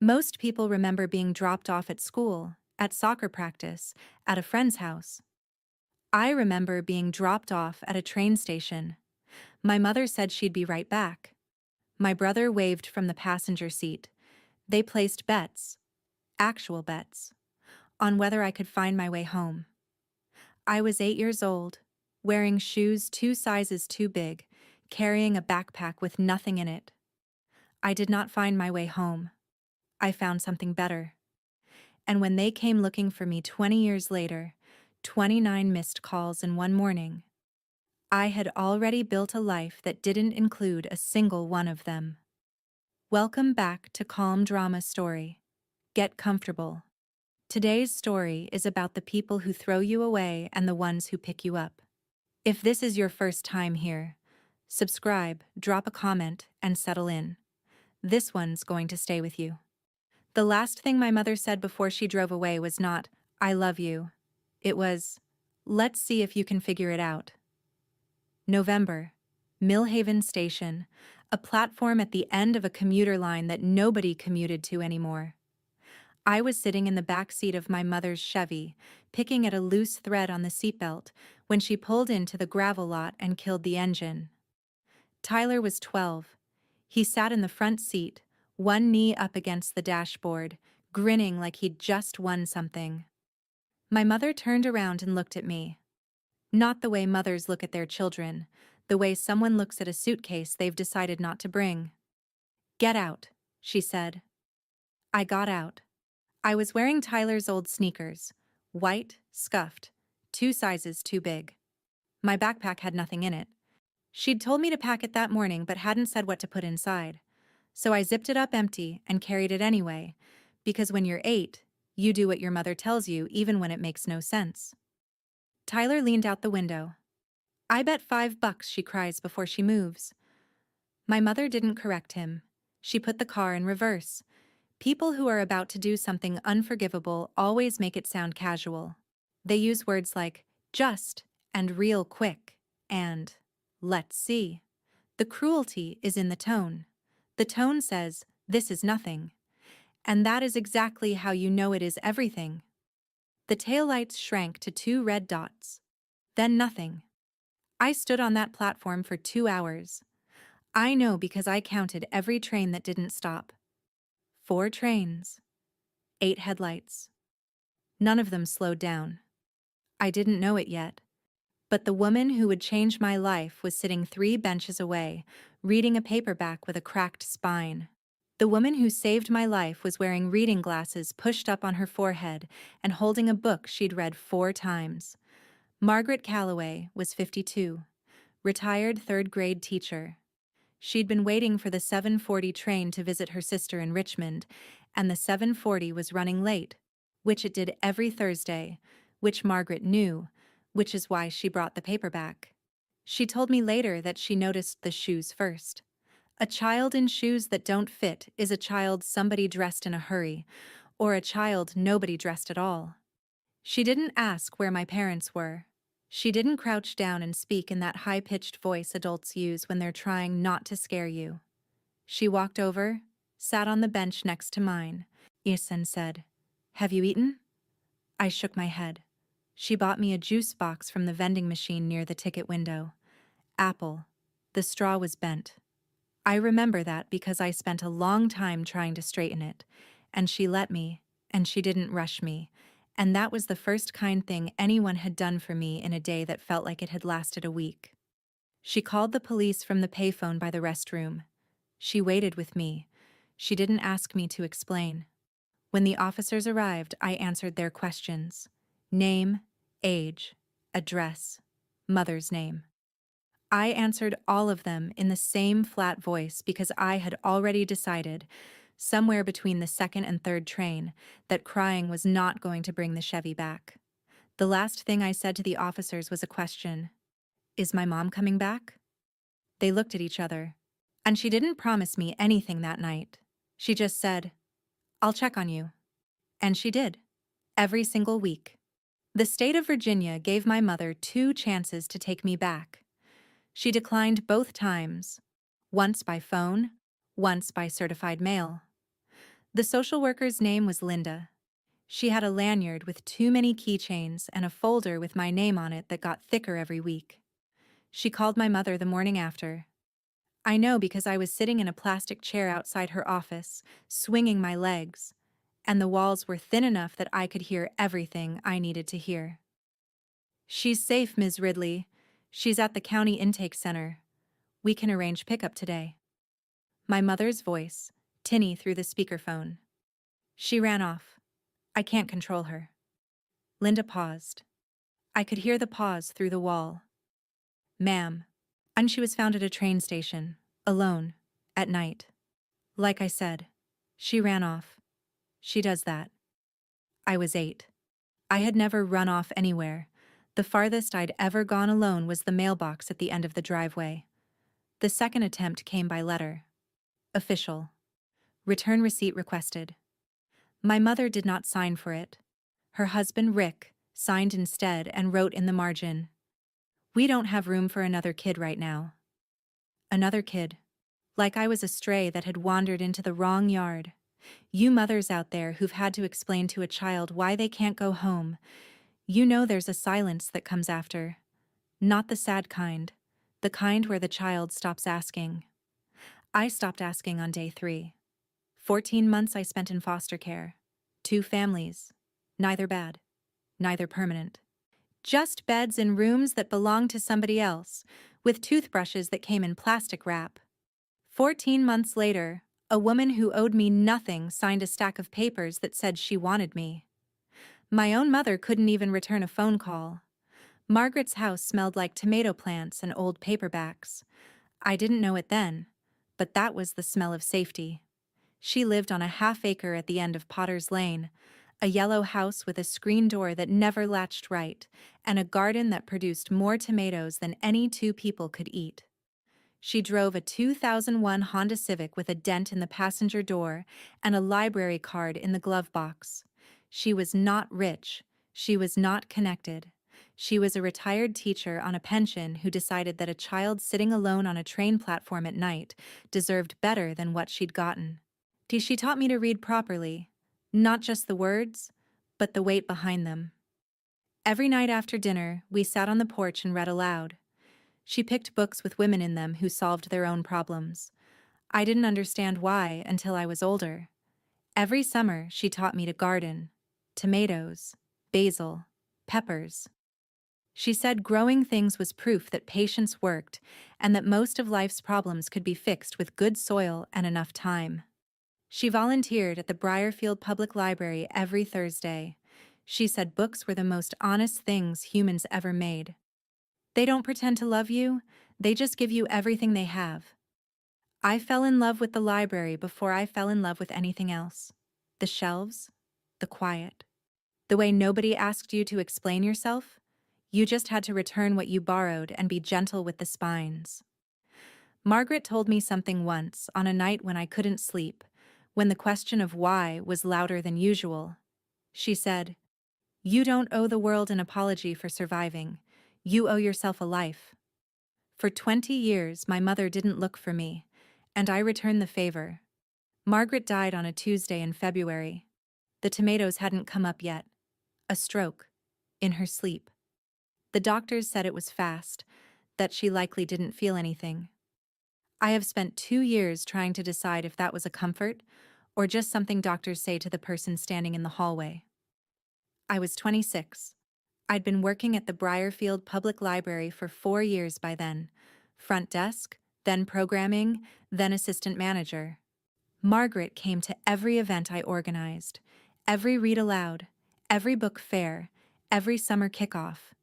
Most people remember being dropped off at school, at soccer practice, at a friend's house. I remember being dropped off at a train station. My mother said she'd be right back. My brother waved from the passenger seat. They placed bets, actual bets, on whether I could find my way home. I was 8 years old, wearing shoes 2 sizes too big, carrying a backpack with nothing in it. I did not find my way home. I found something better. And when they came looking for me 20 years later, 29 missed calls in one morning, I had already built a life that didn't include a single one of them. Welcome back to Calm Drama Story. Get comfortable. Today's story is about the people who throw you away and the ones who pick you up. If this is your first time here, subscribe, drop a comment, and settle in. This one's going to stay with you. The last thing my mother said before she drove away was not, "I love you." It was, "Let's see if you can figure it out." November, Millhaven Station, a platform at the end of a commuter line that nobody commuted to anymore. I was sitting in the back seat of my mother's Chevy, picking at a loose thread on the seatbelt, when she pulled into the gravel lot and killed the engine. Tyler was 12. He sat in the front seat, one knee up against the dashboard, grinning like he'd just won something. My mother turned around and looked at me. Not the way mothers look at their children, the way someone looks at a suitcase they've decided not to bring. "Get out," she said. I got out. I was wearing Tyler's old sneakers, white, scuffed, 2 sizes too big. My backpack had nothing in it. She'd told me to pack it that morning but hadn't said what to put inside. So I zipped it up empty and carried it anyway, because when you're 8, you do what your mother tells you even when it makes no sense. Tyler leaned out the window. "I bet $5, she cries before she moves. My mother didn't correct him. She put the car in reverse. People who are about to do something unforgivable always make it sound casual. They use words like just and real quick and let's see. The cruelty is in the tone. The tone says, "This is nothing." And that is exactly how you know it is everything. The taillights shrank to 2 red dots. Then nothing. I stood on that platform for 2 hours. I know because I counted every train that didn't stop. 4 trains. 8 headlights. None of them slowed down. I didn't know it yet. But the woman who would change my life was sitting 3 benches away, reading a paperback with a cracked spine. The woman who saved my life was wearing reading glasses pushed up on her forehead and holding a book she'd read 4 times. Margaret Calloway was 52, retired 3rd-grade teacher. She'd been waiting for the 7:40 train to visit her sister in Richmond, and the 7:40 was running late, which it did every Thursday, which Margaret knew, which is why she brought the paperback. She told me later that she noticed the shoes first. A child in shoes that don't fit is a child somebody dressed in a hurry, or a child nobody dressed at all. She didn't ask where my parents were. She didn't crouch down and speak in that high-pitched voice adults use when they're trying not to scare you. She walked over, sat on the bench next to mine, and said, "Have you eaten?" I shook my head. She bought me a juice box from the vending machine near the ticket window. Apple. The straw was bent. I remember that because I spent a long time trying to straighten it, and she let me, and she didn't rush me, and that was the first kind thing anyone had done for me in a day that felt like it had lasted a week. She called the police from the payphone by the restroom. She waited with me. She didn't ask me to explain. When the officers arrived, I answered their questions. Name, age, address, mother's name. I answered all of them in the same flat voice because I had already decided, somewhere between the 2nd and 3rd train, that crying was not going to bring the Chevy back. The last thing I said to the officers was a question. "Is my mom coming back?" They looked at each other. And she didn't promise me anything that night. She just said, "I'll check on you." And she did. Every single week. The state of Virginia gave my mother 2 chances to take me back. She declined both times, once by phone, once by certified mail. The social worker's name was Linda. She had a lanyard with too many keychains and a folder with my name on it that got thicker every week. She called my mother the morning after. I know because I was sitting in a plastic chair outside her office, swinging my legs, and the walls were thin enough that I could hear everything I needed to hear. "She's safe, Ms. Ridley. She's at the county intake center. We can arrange pickup today." My mother's voice, tinny through the speakerphone. She ran off. I can't control her. Linda paused. I could hear the pause through the wall. "Ma'am." And she was found at a train station, alone, at night. Like I said, she ran off. She does that. I was 8. I had never run off anywhere. The farthest I'd ever gone alone was the mailbox at the end of the driveway. The second attempt came by letter. Official. Return receipt requested. My mother did not sign for it. Her husband, Rick, signed instead and wrote in the margin, "We don't have room for another kid right now." Another kid. Like I was a stray that had wandered into the wrong yard. You mothers out there who've had to explain to a child why they can't go home, you know there's a silence that comes after. Not the sad kind. The kind where the child stops asking. I stopped asking on day 3. 14 months I spent in foster care. 2 families. Neither bad. Neither permanent. Just beds in rooms that belonged to somebody else, with toothbrushes that came in plastic wrap. 14 months later, a woman who owed me nothing signed a stack of papers that said she wanted me. My own mother couldn't even return a phone call. Margaret's house smelled like tomato plants and old paperbacks. I didn't know it then, but that was the smell of safety. She lived on a half-acre at the end of Potter's Lane, a yellow house with a screen door that never latched right, and a garden that produced more tomatoes than any 2 people could eat. She drove a 2001 Honda Civic with a dent in the passenger door and a library card in the glove box. She was not rich. She was not connected. She was a retired teacher on a pension who decided that a child sitting alone on a train platform at night deserved better than what she'd gotten. She taught me to read properly, not just the words, but the weight behind them. Every night after dinner, we sat on the porch and read aloud. She picked books with women in them who solved their own problems. I didn't understand why until I was older. Every summer, she taught me to garden. Tomatoes, basil, peppers. She said growing things was proof that patience worked and that most of life's problems could be fixed with good soil and enough time. She volunteered at the Briarfield Public Library every Thursday. She said books were the most honest things humans ever made. They don't pretend to love you, they just give you everything they have. I fell in love with the library before I fell in love with anything else. The shelves, the quiet. The way nobody asked you to explain yourself, you just had to return what you borrowed and be gentle with the spines. Margaret told me something once on a night when I couldn't sleep, when the question of why was louder than usual. She said, "You don't owe the world an apology for surviving. You owe yourself a life." For 20 years, my mother didn't look for me, and I returned the favor. Margaret died on a Tuesday in February. The tomatoes hadn't come up yet. A stroke. In her sleep. The doctors said it was fast, that she likely didn't feel anything. I have spent 2 years trying to decide if that was a comfort or just something doctors say to the person standing in the hallway. I was 26. I'd been working at the Briarfield Public Library for 4 years by then. Front desk, then programming, then assistant manager. Margaret came to every event I organized, every read aloud, every book fair, every summer kickoff.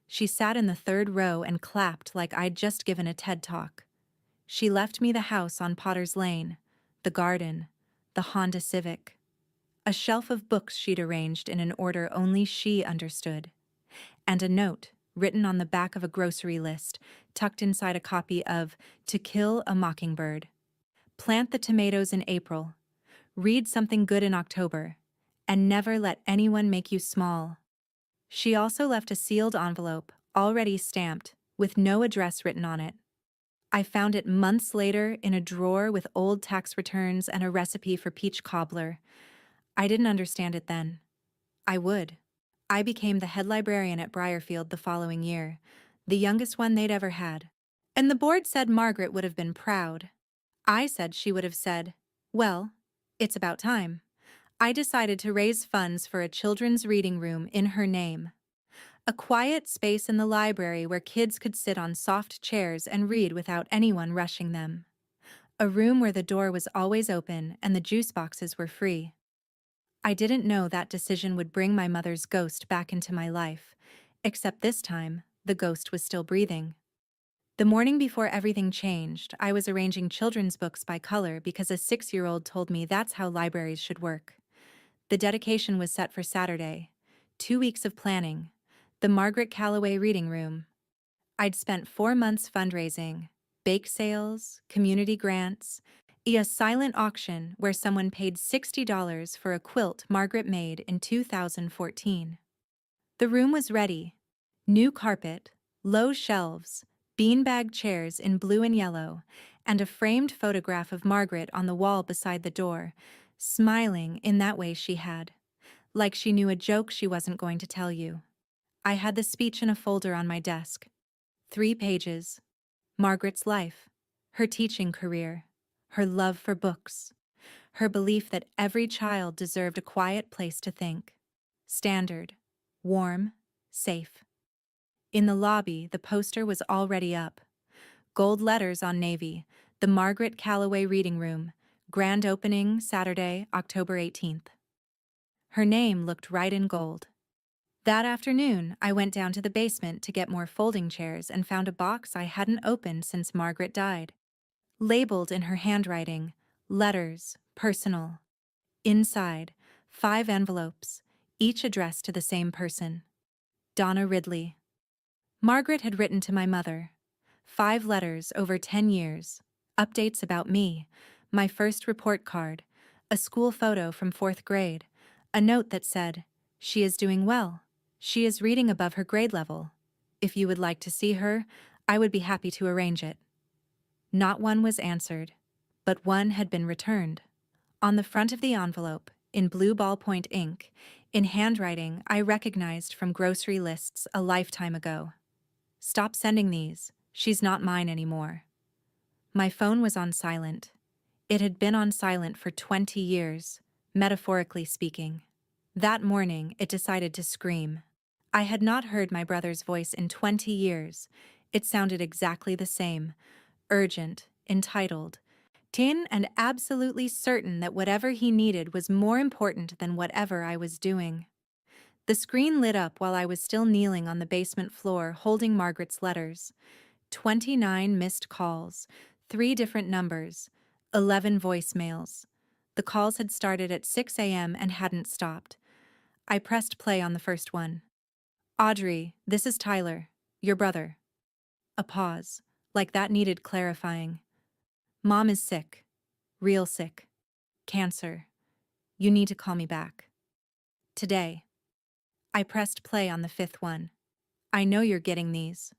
She sat in the 3rd row and clapped like I'd just given a TED Talk. She left me the house on Potter's Lane, the garden, the Honda Civic. A shelf of books she'd arranged in an order only she understood. And a note, written on the back of a grocery list, tucked inside a copy of To Kill a Mockingbird. Plant the tomatoes in April. Read something good in October. And never let anyone make you small. She also left a sealed envelope, already stamped, with no address written on it. I found it months later in a drawer with old tax returns and a recipe for peach cobbler. I didn't understand it then. I would. I became the head librarian at Briarfield the following year, the youngest one they'd ever had. And the board said Margaret would have been proud. I said she would have said, well, it's about time. I decided to raise funds for a children's reading room in her name. A quiet space in the library where kids could sit on soft chairs and read without anyone rushing them. A room where the door was always open and the juice boxes were free. I didn't know that decision would bring my mother's ghost back into my life, except this time, the ghost was still breathing. The morning before everything changed, I was arranging children's books by color because a 6-year-old told me that's how libraries should work. The dedication was set for Saturday. 2 weeks of planning. The Margaret Calloway Reading Room. I'd spent 4 months fundraising, bake sales, community grants, a silent auction where someone paid $60 for a quilt Margaret made in 2014. The room was ready. New carpet, low shelves, beanbag chairs in blue and yellow, and a framed photograph of Margaret on the wall beside the door, smiling in that way she had, like she knew a joke she wasn't going to tell you. I had the speech in a folder on my desk. 3 pages. Margaret's life, her teaching career, her love for books, her belief that every child deserved a quiet place to think. Standard, warm, safe. In the lobby, the poster was already up. Gold letters on navy, the Margaret Calloway Reading Room, grand opening Saturday, October 18th. Her name looked right in gold. That afternoon, I went down to the basement to get more folding chairs and found a box I hadn't opened since Margaret died. Labeled in her handwriting, letters, personal. Inside, 5 envelopes, each addressed to the same person. Donna Ridley. Margaret had written to my mother. 5 letters over 10 years. Updates about me, my first report card, a school photo from 4th grade, a note that said, "She is doing well. She is reading above her grade level. If you would like to see her, I would be happy to arrange it." Not one was answered, but one had been returned. On the front of the envelope, in blue ballpoint ink, in handwriting I recognized from grocery lists a lifetime ago. "Stop sending these. She's not mine anymore." My phone was on silent. It had been on silent for 20 years, metaphorically speaking. That morning, it decided to scream. I had not heard my brother's voice in 20 years. It sounded exactly the same, urgent, entitled, tin and absolutely certain that whatever he needed was more important than whatever I was doing. The screen lit up while I was still kneeling on the basement floor holding Margaret's letters. 29 missed calls, 3 different numbers, 11 voicemails. The calls had started at 6 a.m. and hadn't stopped. I pressed play on the first one. "Audrey, this is Tyler, your brother." A pause, like that needed clarifying. "Mom is sick. Real sick. Cancer. You need to call me back. Today." I pressed play on the 5th one. "I know you're getting these."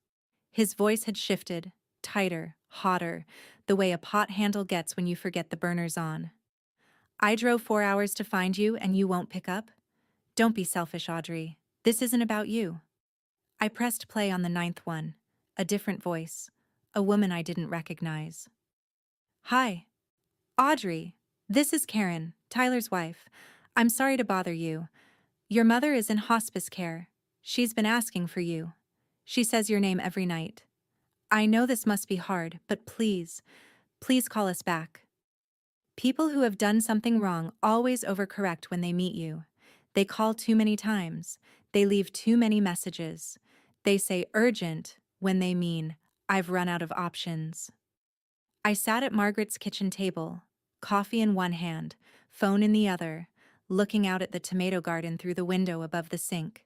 His voice had shifted, tighter, hotter, the way a pot handle gets when you forget the burner's on. "I drove 4 hours to find you and you won't pick up? Don't be selfish, Audrey. This isn't about you." I pressed play on the 9th one. A different voice. A woman I didn't recognize. "Hi. Audrey. This is Karen, Tyler's wife. I'm sorry to bother you. Your mother is in hospice care. She's been asking for you. She says your name every night. I know this must be hard, but please, please call us back." People who have done something wrong always overcorrect when they meet you. They call too many times. They leave too many messages. They say urgent when they mean, "I've run out of options." I sat at Margaret's kitchen table, coffee in one hand, phone in the other, looking out at the tomato garden through the window above the sink.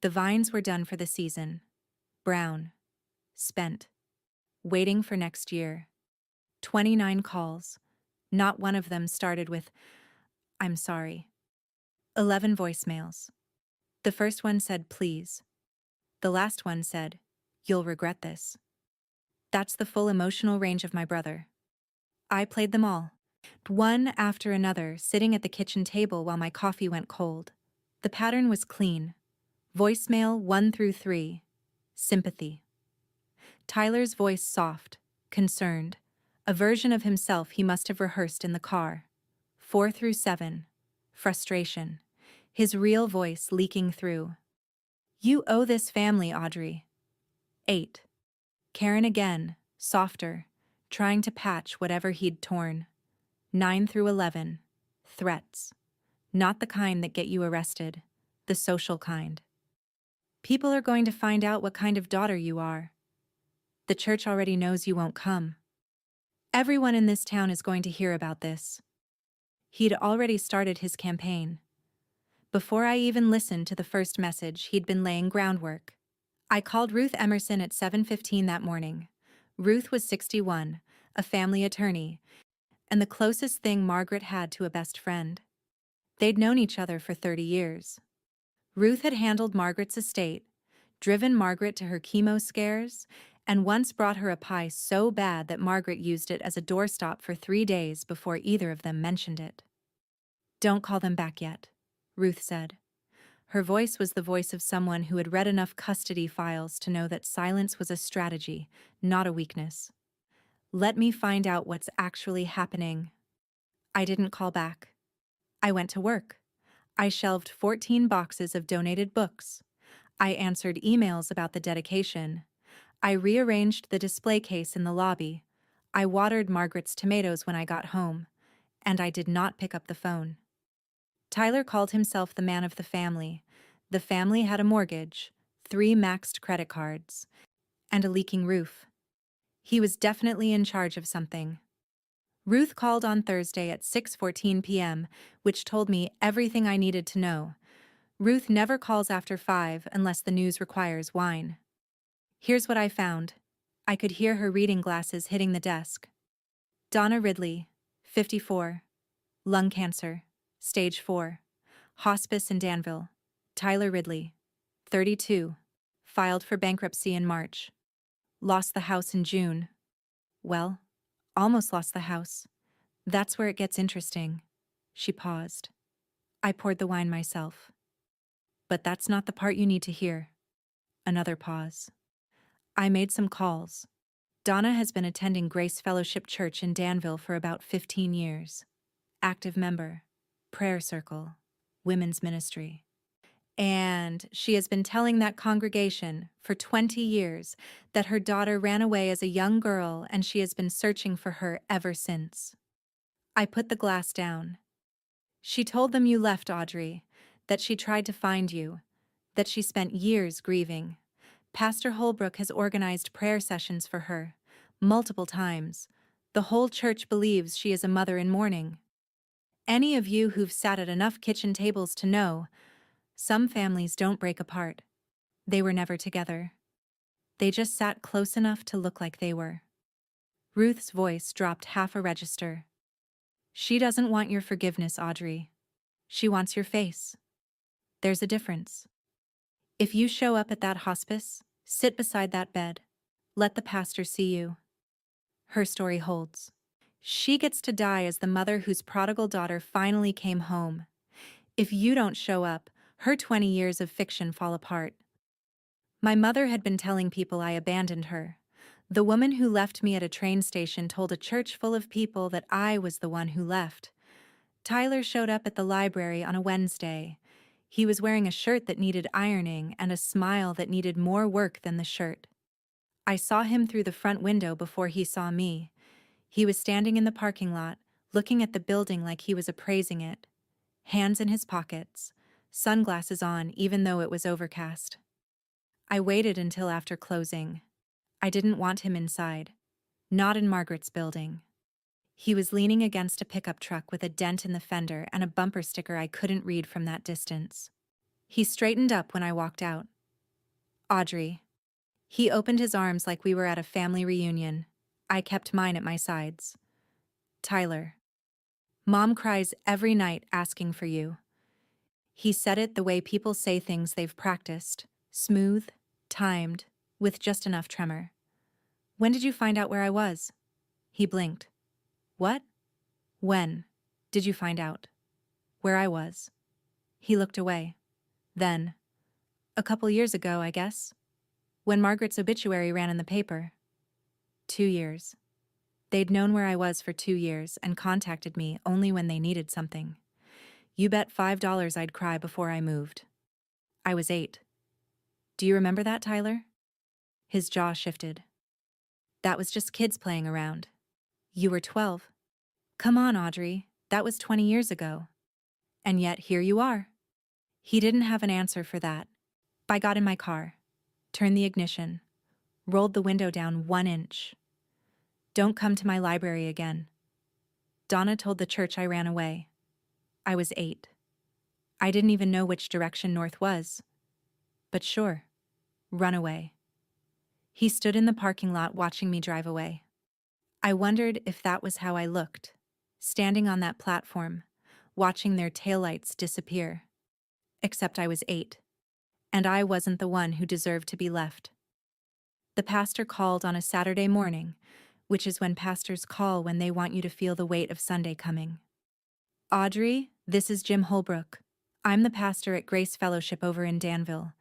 The vines were done for the season. Brown. Spent. Waiting for next year. 29 calls. Not one of them started with, "I'm sorry." 11 voicemails. The first one said, "Please." The last one said, "You'll regret this." That's the full emotional range of my brother. I played them all, one after another, sitting at the kitchen table while my coffee went cold. The pattern was clean. Voicemail 1 through 3. Sympathy. Tyler's voice soft, concerned. A version of himself he must have rehearsed in the car. 4 through 7. Frustration. His real voice leaking through. You owe this family, Audrey. 8. Karen again, softer, trying to patch whatever he'd torn. 9 through 11. Threats. Not the kind that get you arrested, the social kind. People are going to find out what kind of daughter you are. The church already knows you won't come. Everyone in this town is going to hear about this. He'd already started his campaign. Before I even listened to the first message, he'd been laying groundwork. I called Ruth Emerson at 7:15 that morning. Ruth was 61, a family attorney, and the closest thing Margaret had to a best friend. They'd known each other for 30 years. Ruth had handled Margaret's estate, driven Margaret to her chemo scares, and once brought her a pie so bad that Margaret used it as a doorstop for 3 days before either of them mentioned it. Don't call them back yet, Ruth said. Her voice was the voice of someone who had read enough custody files to know that silence was a strategy, not a weakness. Let me find out what's actually happening. I didn't call back. I went to work. I shelved 14 boxes of donated books. I answered emails about the dedication. I rearranged the display case in the lobby. I watered Margaret's tomatoes when I got home. And I did not pick up the phone. Tyler called himself the man of the family. The family had a mortgage, 3 maxed credit cards, and a leaking roof. He was definitely in charge of something. Ruth called on Thursday at 6:14 p.m., which told me everything I needed to know. Ruth never calls after 5 unless the news requires wine. Here's what I found. I could hear her reading glasses hitting the desk. Donna Ridley, 54. Lung cancer, stage 4. Hospice in Danville. Tyler Ridley, 32. Filed for bankruptcy in March. Lost the house in June. Well, almost lost the house. That's where it gets interesting. She paused. I poured the wine myself. But that's not the part you need to hear. Another pause. I made some calls. Donna has been attending Grace Fellowship Church in Danville for about 15 years. Active member, prayer circle, women's ministry. And she has been telling that congregation for 20 years that her daughter ran away as a young girl and she has been searching for her ever since. I put the glass down. She told them you left, Audrey, that she tried to find you, that she spent years grieving. Pastor Holbrook has organized prayer sessions for her, multiple times. The whole church believes she is a mother in mourning. Any of you who've sat at enough kitchen tables to know, some families don't break apart. They were never together. They just sat close enough to look like they were. Ruth's voice dropped half a register. She doesn't want your forgiveness, Audrey. She wants your face. There's a difference. If you show up at that hospice, sit beside that bed. Let the pastor see you. Her story holds. She gets to die as the mother whose prodigal daughter finally came home. If you don't show up, her 20 years of fiction fall apart. My mother had been telling people I abandoned her. The woman who left me at a train station told a church full of people that I was the one who left. Tyler showed up at the library on a Wednesday. He was wearing a shirt that needed ironing and a smile that needed more work than the shirt. I saw him through the front window before he saw me. He was standing in the parking lot, looking at the building like he was appraising it. Hands in his pockets, sunglasses on even though it was overcast. I waited until after closing. I didn't want him inside. Not in Margaret's building. He was leaning against a pickup truck with a dent in the fender and a bumper sticker I couldn't read from that distance. He straightened up when I walked out. Audrey. He opened his arms like we were at a family reunion. I kept mine at my sides. Tyler. Mom cries every night asking for you. He said it the way people say things they've practiced, smooth, timed, with just enough tremor. When did you find out where I was? He blinked. What? When did you find out where I was? He looked away. Then, a couple years ago, I guess, when Margaret's obituary ran in the paper. 2 years. They'd known where I was for 2 years and contacted me only when they needed something. You bet $5 I'd cry before I moved. I was 8. Do you remember that, Tyler? His jaw shifted. That was just kids playing around. You were 12. Come on, Audrey, that was 20 years ago. And yet here you are. He didn't have an answer for that. I got in my car, turned the ignition, rolled the window down 1 inch. Don't come to my library again. Donna told the church I ran away. I was 8. I didn't even know which direction north was. But sure, run away. He stood in the parking lot watching me drive away. I wondered if that was how I looked, standing on that platform, watching their taillights disappear. Except I was 8, and I wasn't the one who deserved to be left. The pastor called on a Saturday morning, which is when pastors call when they want you to feel the weight of Sunday coming. Audrey, this is Jim Holbrook. I'm the pastor at Grace Fellowship over in Danville,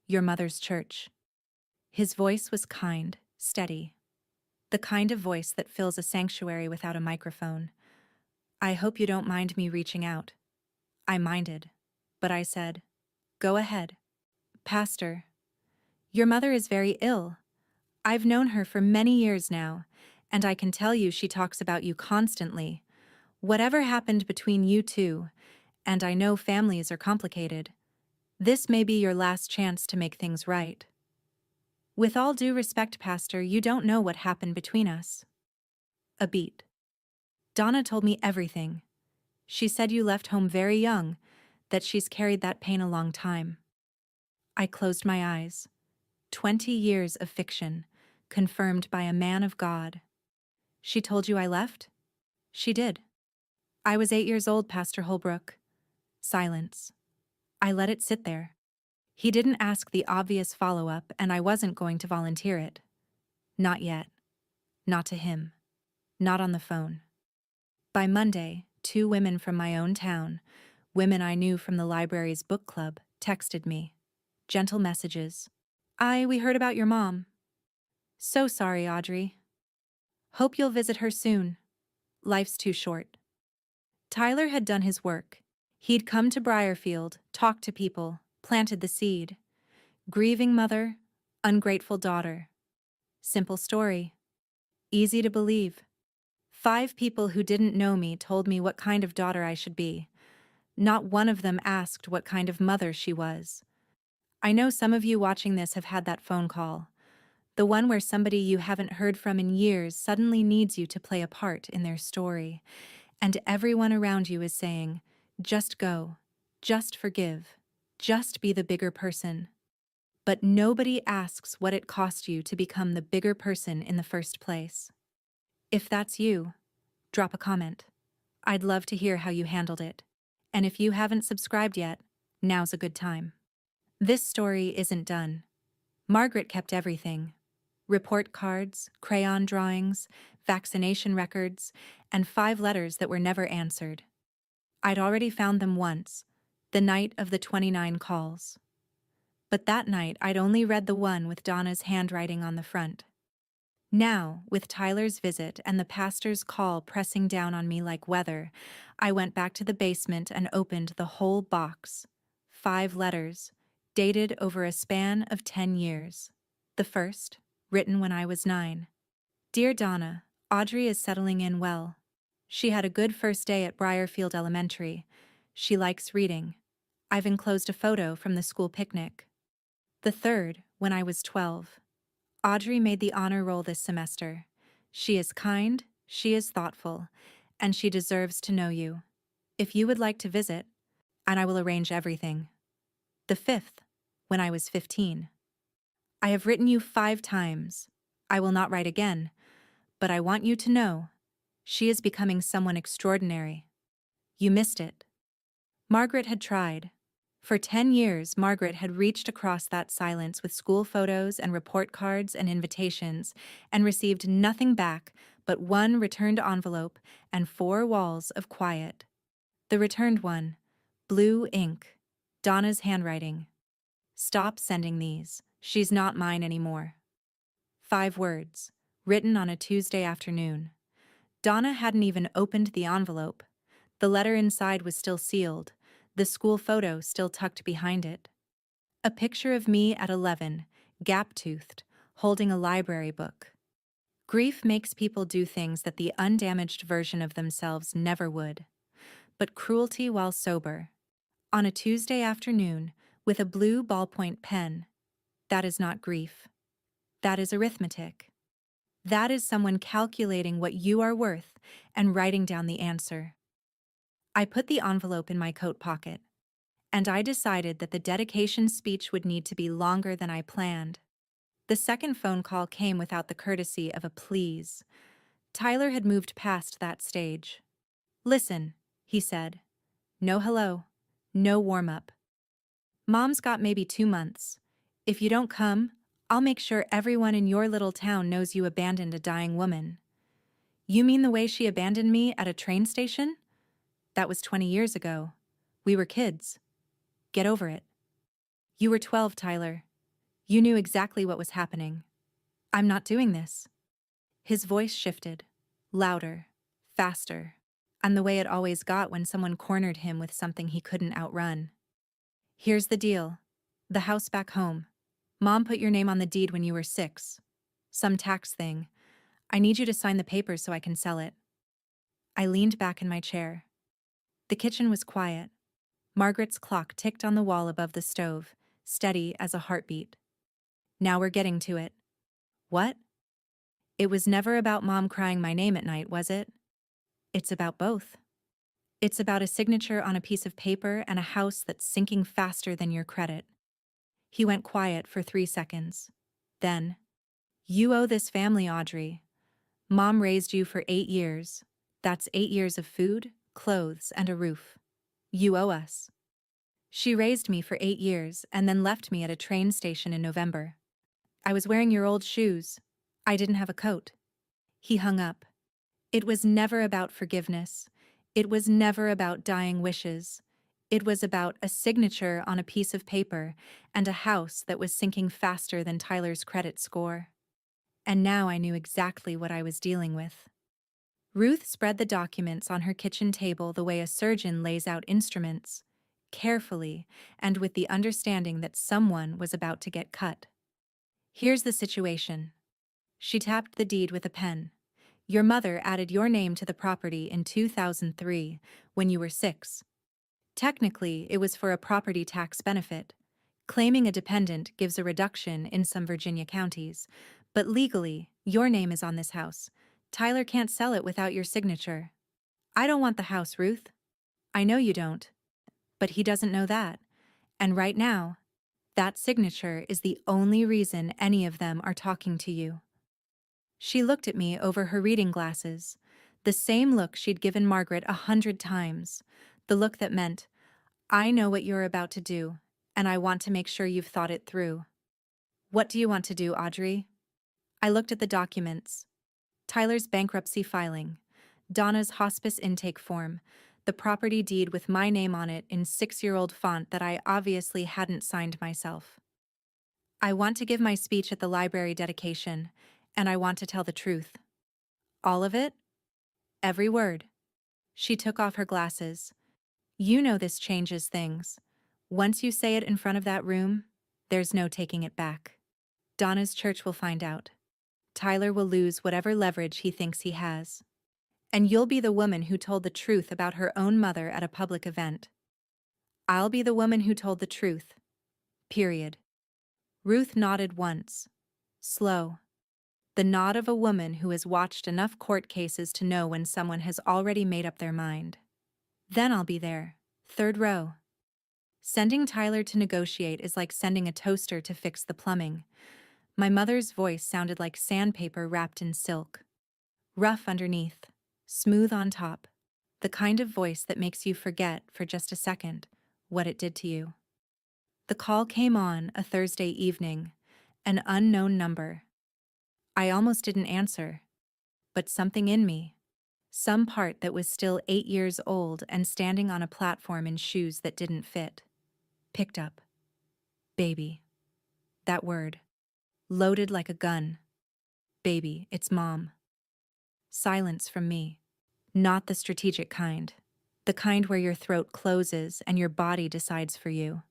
your mother's church. His voice was kind, steady. The kind of voice that fills a sanctuary without a microphone. I hope you don't mind me reaching out. I minded, but I said, go ahead. Pastor, your mother is very ill. I've known her for many years now, and I can tell you she talks about you constantly. Whatever happened between you two, and I know families are complicated, this may be your last chance to make things right. With all due respect, Pastor, you don't know what happened between us. A beat. Donna told me everything. She said you left home very young, that she's carried that pain a long time. I closed my eyes. 20 years of fiction, confirmed by a man of God. She told you I left? She did. I was 8 years old, Pastor Holbrook. Silence. I let it sit there. He didn't ask the obvious follow-up, and I wasn't going to volunteer it. Not yet. Not to him. Not on the phone. By Monday, 2 women from my own town, women I knew from the library's book club, texted me. Gentle messages. We heard about your mom. So sorry, Audrey. Hope you'll visit her soon. Life's too short. Tyler had done his work. He'd come to Briarfield, talked to people, planted the seed. Grieving mother, ungrateful daughter. Simple story. Easy to believe. 5 people who didn't know me told me what kind of daughter I should be. Not one of them asked what kind of mother she was. I know some of you watching this have had that phone call. The one where somebody you haven't heard from in years suddenly needs you to play a part in their story. And everyone around you is saying, just go, just forgive, just be the bigger person. But nobody asks what it cost you to become the bigger person in the first place. If that's you, drop a comment. I'd love to hear how you handled it. And if you haven't subscribed yet, now's a good time. This story isn't done. Margaret kept everything. Report cards, crayon drawings, vaccination records, and 5 letters that were never answered. I'd already found them once, the night of the 29 calls. But that night I'd only read the one with Donna's handwriting on the front. Now, with Tyler's visit and the pastor's call pressing down on me like weather, I went back to the basement and opened the whole box. 5 letters, dated over a span of 10 years. The first, written when I was 9. Dear Donna, Audrey is settling in well. She had a good first day at Briarfield Elementary. She likes reading. I've enclosed a photo from the school picnic. The third, when I was 12. Audrey made the honor roll this semester. She is kind, she is thoughtful, and she deserves to know you. If you would like to visit, and I will arrange everything. The 5th, when I was 15. I have written you 5 times. I will not write again, but I want you to know, she is becoming someone extraordinary. You missed it. Margaret had tried. For 10 years, Margaret had reached across that silence with school photos and report cards and invitations, and received nothing back but one returned envelope and 4 walls of quiet. The returned one, blue ink, Donna's handwriting. Stop sending these. She's not mine anymore. 5 words, written on a Tuesday afternoon. Donna hadn't even opened the envelope. The letter inside was still sealed, the school photo still tucked behind it. A picture of me at 11, gap-toothed, holding a library book. Grief makes people do things that the undamaged version of themselves never would. But cruelty while sober. On a Tuesday afternoon, with a blue ballpoint pen, that is not grief. That is arithmetic. That is someone calculating what you are worth and writing down the answer. I put the envelope in my coat pocket, and I decided that the dedication speech would need to be longer than I planned. The second phone call came without the courtesy of a please. Tyler had moved past that stage. "Listen," he said. "No hello. No warm-up. Mom's got maybe 2 months. If you don't come, I'll make sure everyone in your little town knows you abandoned a dying woman." "You mean the way she abandoned me at a train station? That was 20 years ago. We were kids. Get over it." "You were 12, Tyler. You knew exactly what was happening. I'm not doing this." His voice shifted, louder, faster, and the way it always got when someone cornered him with something he couldn't outrun. "Here's the deal. The house back home. Mom put your name on the deed when you were 6. Some tax thing. I need you to sign the papers so I can sell it." I leaned back in my chair. The kitchen was quiet. Margaret's clock ticked on the wall above the stove, steady as a heartbeat. "Now we're getting to it." "What?" "It was never about Mom crying my name at night, was it?" "It's about both. It's about a signature on a piece of paper and a house that's sinking faster than your credit." He went quiet for 3 seconds. Then, "You owe this family, Audrey. Mom raised you for 8 years. That's 8 years of food, clothes, and a roof. You owe us." "She raised me for 8 years and then left me at a train station in November. I was wearing your old shoes. I didn't have a coat." He hung up. It was never about forgiveness. It was never about dying wishes. It was about a signature on a piece of paper and a house that was sinking faster than Tyler's credit score. And now I knew exactly what I was dealing with. Ruth spread the documents on her kitchen table the way a surgeon lays out instruments, carefully and with the understanding that someone was about to get cut. "Here's the situation." She tapped the deed with a pen. "Your mother added your name to the property in 2003, when you were 6. Technically, it was for a property tax benefit. Claiming a dependent gives a reduction in some Virginia counties, but legally, your name is on this house. Tyler can't sell it without your signature. I don't want the house, Ruth. I know you don't. But he doesn't know that. And right now, that signature is the only reason any of them are talking to you." She looked at me over her reading glasses, the same look she'd given Margaret 100 times, the look that meant, "I know what you're about to do, and I want to make sure you've thought it through." "What do you want to do, Audrey?" I looked at the documents. Tyler's bankruptcy filing, Donna's hospice intake form, the property deed with my name on it in 6-year-old font that I obviously hadn't signed myself. "I want to give my speech at the library dedication, and I want to tell the truth." "All of it?" "Every word." She took off her glasses. "You know this changes things. Once you say it in front of that room, there's no taking it back. Donna's church will find out. Tyler will lose whatever leverage he thinks he has. And you'll be the woman who told the truth about her own mother at a public event. I'll be the woman who told the truth. Period." Ruth nodded once. Slow. The nod of a woman who has watched enough court cases to know when someone has already made up their mind. "Then I'll be there. 3rd row." Sending Tyler to negotiate is like sending a toaster to fix the plumbing. My mother's voice sounded like sandpaper wrapped in silk. Rough underneath, smooth on top. The kind of voice that makes you forget, for just a second, what it did to you. The call came on a Thursday evening, an unknown number. I almost didn't answer, but something in me, some part that was still 8 years old and standing on a platform in shoes that didn't fit, picked up. Baby. That word. Loaded like a gun. Baby, it's Mom. Silence from me. Not the strategic kind. The kind where your throat closes and your body decides for you.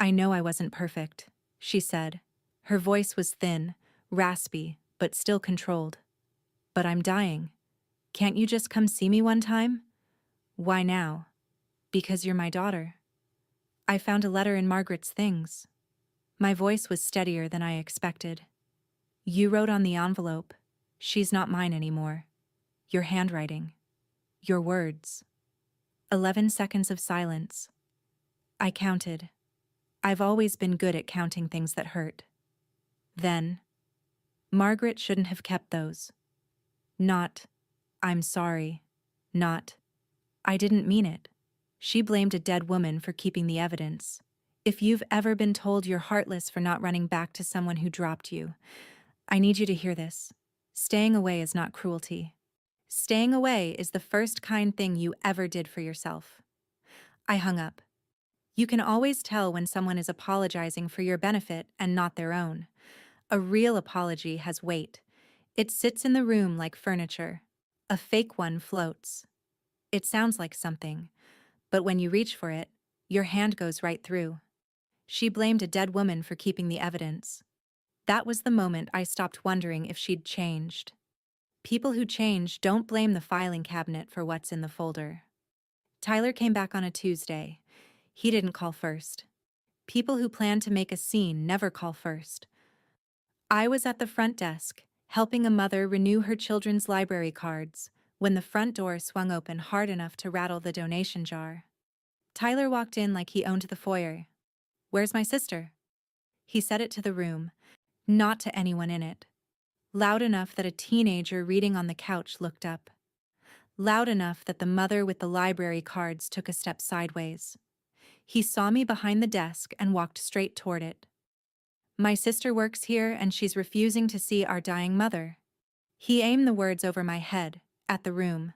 I know I wasn't perfect, she said. Her voice was thin, raspy, but still controlled. But I'm dying. Can't you just come see me one time? Why now? Because you're my daughter. I found a letter in Margaret's things. My voice was steadier than I expected. You wrote on the envelope, "She's not mine anymore." Your handwriting. Your words. 11 seconds of silence. I counted. I've always been good at counting things that hurt. Then, Margaret shouldn't have kept those. Not, "I'm sorry." Not, "I didn't mean it." She blamed a dead woman for keeping the evidence. If you've ever been told you're heartless for not running back to someone who dropped you, I need you to hear this. Staying away is not cruelty. Staying away is the first kind thing you ever did for yourself. I hung up. You can always tell when someone is apologizing for your benefit and not their own. A real apology has weight. It sits in the room like furniture. A fake one floats. It sounds like something, but when you reach for it, your hand goes right through. She blamed a dead woman for keeping the evidence. That was the moment I stopped wondering if she'd changed. People who change don't blame the filing cabinet for what's in the folder. Tyler came back on a Tuesday. He didn't call first. People who plan to make a scene never call first. I was at the front desk, helping a mother renew her children's library cards, when the front door swung open hard enough to rattle the donation jar. Tyler walked in like he owned the foyer. "Where's my sister?" He said it to the room, not to anyone in it. Loud enough that a teenager reading on the couch looked up. Loud enough that the mother with the library cards took a step sideways. He saw me behind the desk and walked straight toward it. "My sister works here and she's refusing to see our dying mother." He aimed the words over my head, at the room.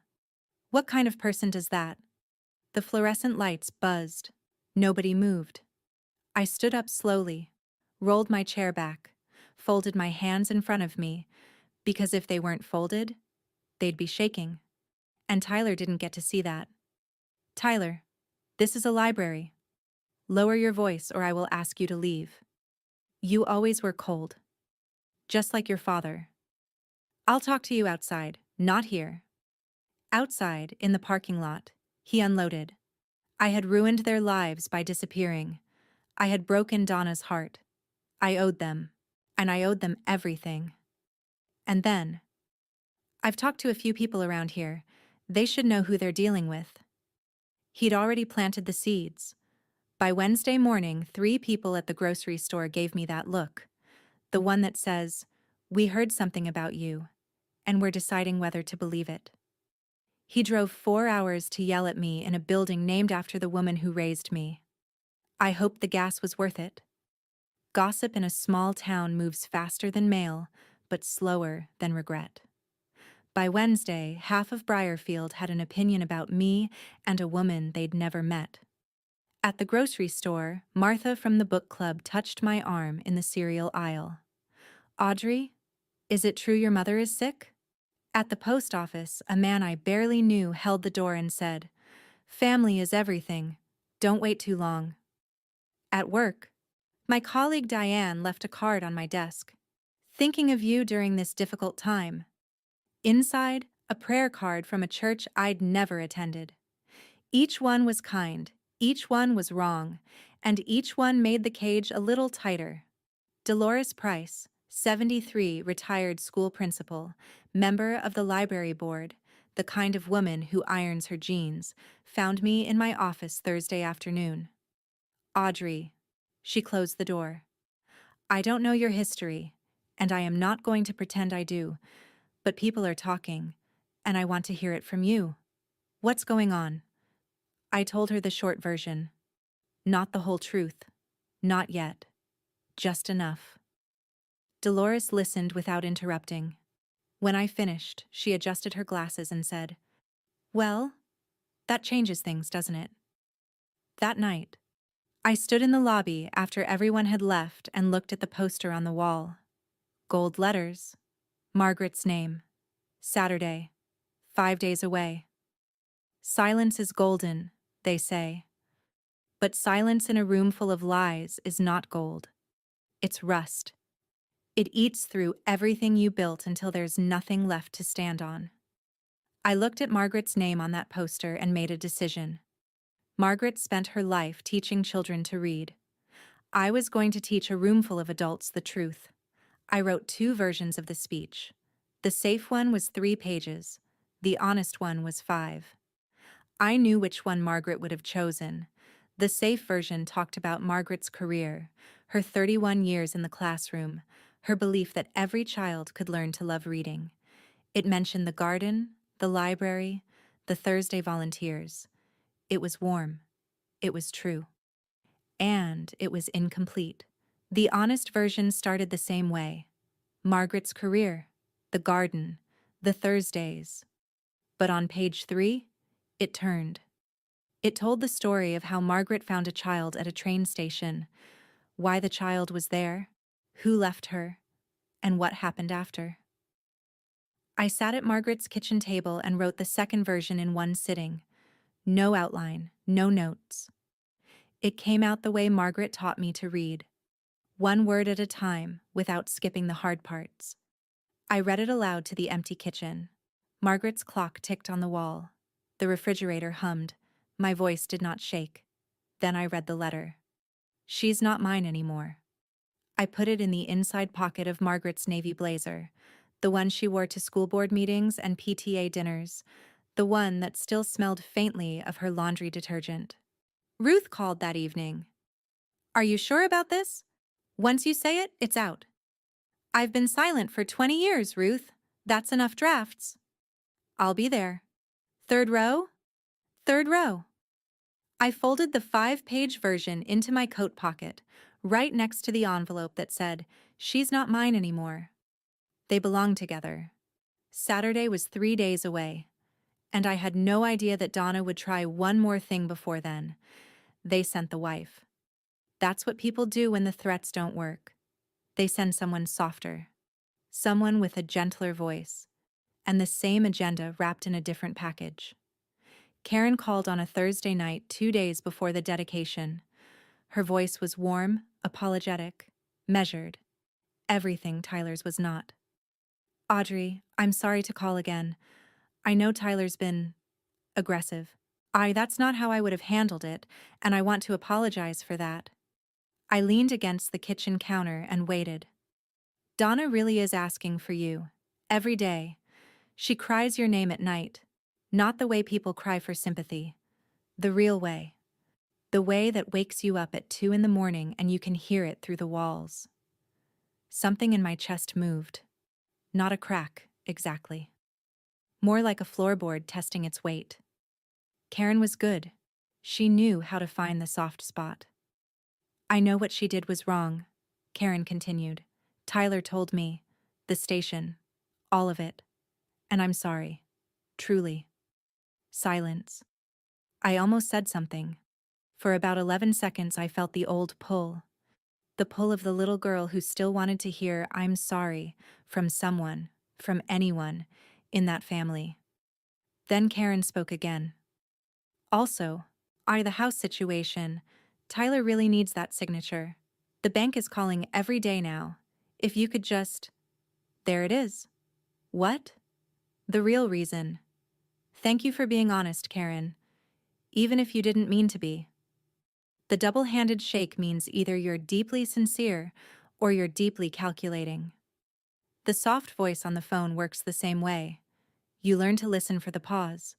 What kind of person does that? The fluorescent lights buzzed. Nobody moved. I stood up slowly, rolled my chair back, folded my hands in front of me, because if they weren't folded, they'd be shaking. And Tyler didn't get to see that. "Tyler, this is a library. Lower your voice or I will ask you to leave. You always were cold. Just like your father. I'll talk to you outside, not here." Outside, in the parking lot, he unloaded. I had ruined their lives by disappearing. I had broken Donna's heart. I owed them. And I owed them everything. And then, "I've talked to a few people around here. They should know who they're dealing with." He'd already planted the seeds. By Wednesday morning, 3 people at the grocery store gave me that look. The one that says, "We heard something about you, and we're deciding whether to believe it." He drove 4 hours to yell at me in a building named after the woman who raised me. I hoped the gas was worth it. Gossip in a small town moves faster than mail, but slower than regret. By Wednesday, half of Briarfield had an opinion about me and a woman they'd never met. At the grocery store, Martha from the book club touched my arm in the cereal aisle. "Audrey, is it true your mother is sick?" At the post office, a man I barely knew held the door and said, "Family is everything. Don't wait too long." At work, my colleague Diane left a card on my desk. "Thinking of you during this difficult time." Inside, a prayer card from a church I'd never attended. Each one was kind, each one was wrong, and each one made the cage a little tighter. Dolores Price, 73, retired school principal, member of the library board, the kind of woman who irons her jeans, found me in my office Thursday afternoon. "Audrey." She closed the door. "I don't know your history, and I am not going to pretend I do, but people are talking, and I want to hear it from you. What's going on?" I told her the short version. Not the whole truth. Not yet. Just enough. Dolores listened without interrupting. When I finished, she adjusted her glasses and said, "Well, that changes things, doesn't it?" That night, I stood in the lobby after everyone had left and looked at the poster on the wall. Gold letters. Margaret's name. Saturday. 5 days away. Silence is golden, they say. But silence in a room full of lies is not gold. It's rust. It eats through everything you built until there's nothing left to stand on. I looked at Margaret's name on that poster and made a decision. Margaret spent her life teaching children to read. I was going to teach a roomful of adults the truth. I wrote 2 versions of the speech. The safe one was 3 pages. The honest one was 5. I knew which one Margaret would have chosen. The safe version talked about Margaret's career, her 31 years in the classroom, her belief that every child could learn to love reading. It mentioned the garden, the library, the Thursday volunteers. It was warm. It was true. And it was incomplete. The honest version started the same way. Margaret's career, the garden, the Thursdays. But on page 3, it turned. It told the story of how Margaret found a child at a train station, why the child was there, who left her, and what happened after. I sat at Margaret's kitchen table and wrote the second version in one sitting. No outline, no notes. It came out the way Margaret taught me to read. One word at a time, without skipping the hard parts. I read it aloud to the empty kitchen. Margaret's clock ticked on the wall. The refrigerator hummed. My voice did not shake. Then I read the letter. She's not mine anymore. I put it in the inside pocket of Margaret's navy blazer, the one she wore to school board meetings and PTA dinners, the one that still smelled faintly of her laundry detergent. Ruth called that evening. "Are you sure about this? Once you say it, it's out." "I've been silent for 20 years, Ruth. That's enough drafts." "I'll be there." "Third row?" "Third row." I folded the 5-page version into my coat pocket, right next to the envelope that said, "She's not mine anymore." They belong together. Saturday was 3 days away, and I had no idea that Donna would try one more thing before then. They sent the wife. That's what people do when the threats don't work. They send someone softer, someone with a gentler voice, and the same agenda wrapped in a different package. Karen called on a Thursday night 2 days before the dedication. Her voice was warm, apologetic, measured. Everything Tyler's was not. "Audrey, I'm sorry to call again. I know Tyler's been aggressive. That's not how I would have handled it, and I want to apologize for that." I leaned against the kitchen counter and waited. "Donna really is asking for you. Every day. She cries your name at night. Not the way people cry for sympathy. The real way. The way that wakes you up at 2 in the morning and you can hear it through the walls." Something in my chest moved. Not a crack, exactly. More like a floorboard testing its weight. Karen was good. She knew how to find the soft spot. "I know what she did was wrong," Karen continued. "Tyler told me. The station. All of it. And I'm sorry. Truly." Silence. I almost said something. For about 11 seconds I felt the old pull. The pull of the little girl who still wanted to hear "I'm sorry" from someone, from anyone, in that family. Then Karen spoke again. "Also, the house situation. Tyler really needs that signature. The bank is calling every day now. If you could just..." There it is. What? The real reason. Thank you for being honest, Karen. Even if you didn't mean to be. The double-handed shake means either you're deeply sincere or you're deeply calculating. The soft voice on the phone works the same way. You learn to listen for the pause.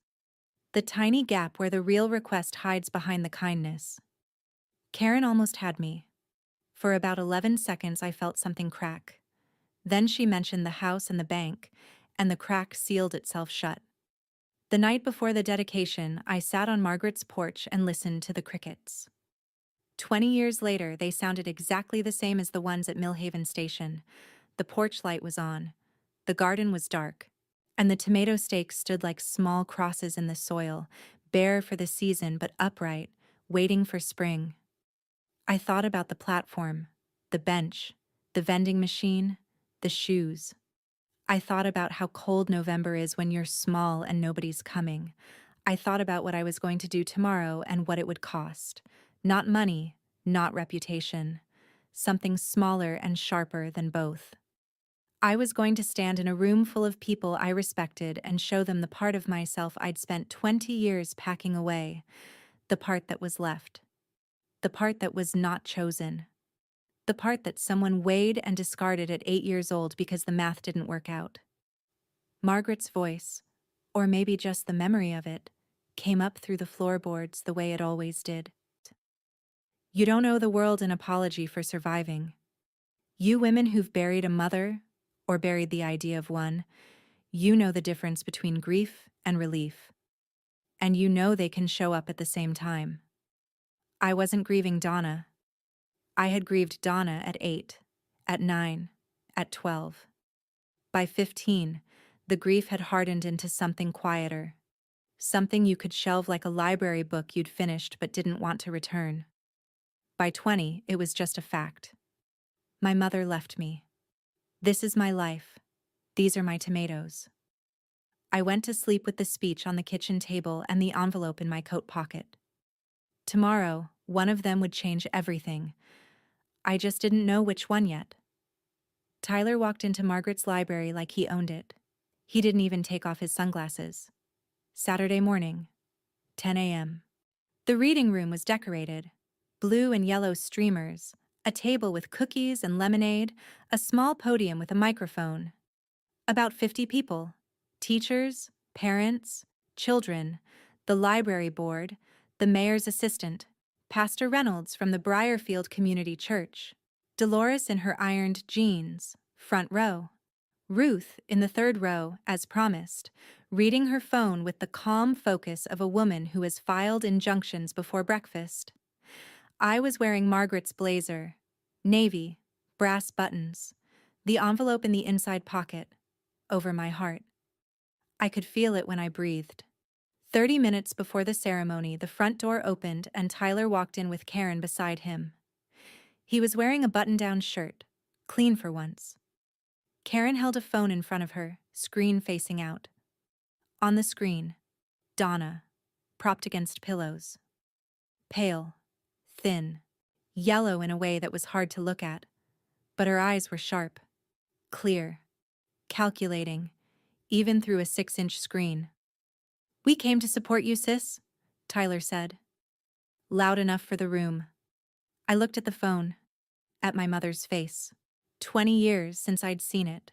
The tiny gap where the real request hides behind the kindness. Karen almost had me. For about 11 seconds I felt something crack. Then she mentioned the house and the bank, and the crack sealed itself shut. The night before the dedication, I sat on Margaret's porch and listened to the crickets. 20 years later, they sounded exactly the same as the ones at Millhaven Station. The porch light was on. The garden was dark. And the tomato stakes stood like small crosses in the soil, bare for the season but upright, waiting for spring. I thought about the platform, the bench, the vending machine, the shoes. I thought about how cold November is when you're small and nobody's coming. I thought about what I was going to do tomorrow and what it would cost. Not money, not reputation. Something smaller and sharper than both. I was going to stand in a room full of people I respected and show them the part of myself I'd spent 20 years packing away, the part that was left, the part that was not chosen, the part that someone weighed and discarded at 8 years old because the math didn't work out. Margaret's voice, or maybe just the memory of it, came up through the floorboards the way it always did. You don't owe the world an apology for surviving. You women who've buried a mother, or buried the idea of one, you know the difference between grief and relief. And you know they can show up at the same time. I wasn't grieving Donna. I had grieved Donna at 8, at 9, at 12. By 15, the grief had hardened into something quieter. Something you could shelve like a library book you'd finished but didn't want to return. By 20, it was just a fact. My mother left me. This is my life. These are my tomatoes. I went to sleep with the speech on the kitchen table and the envelope in my coat pocket. Tomorrow, one of them would change everything. I just didn't know which one yet. Tyler walked into Margaret's library like he owned it. He didn't even take off his sunglasses. Saturday morning, 10 a.m. The reading room was decorated. Blue and yellow streamers, a table with cookies and lemonade, a small podium with a microphone. About 50 people. Teachers, parents, children, the library board, the mayor's assistant, Pastor Reynolds from the Briarfield Community Church, Dolores in her ironed jeans, front row, Ruth in the third row, as promised, reading her phone with the calm focus of a woman who has filed injunctions before breakfast. I was wearing Margaret's blazer, navy, brass buttons, the envelope in the inside pocket, over my heart. I could feel it when I breathed. 30 minutes before the ceremony, the front door opened and Tyler walked in with Karen beside him. He was wearing a button-down shirt, clean for once. Karen held a phone in front of her, screen facing out. On the screen, Donna, propped against pillows. Pale, thin, yellow in a way that was hard to look at, but her eyes were sharp, clear, calculating, even through a 6-inch screen. "We came to support you, sis," Tyler said. Loud enough for the room. I looked at the phone, at my mother's face. 20 years since I'd seen it.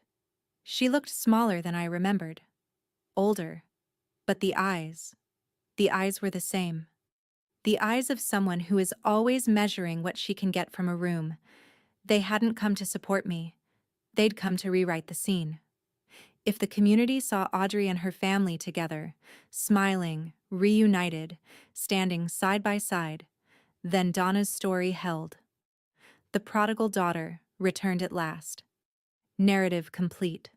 She looked smaller than I remembered. Older. But the eyes were the same. The eyes of someone who is always measuring what she can get from a room. They hadn't come to support me. They'd come to rewrite the scene. If the community saw Audrey and her family together, smiling, reunited, standing side by side, then Donna's story held. The prodigal daughter returned at last. Narrative complete.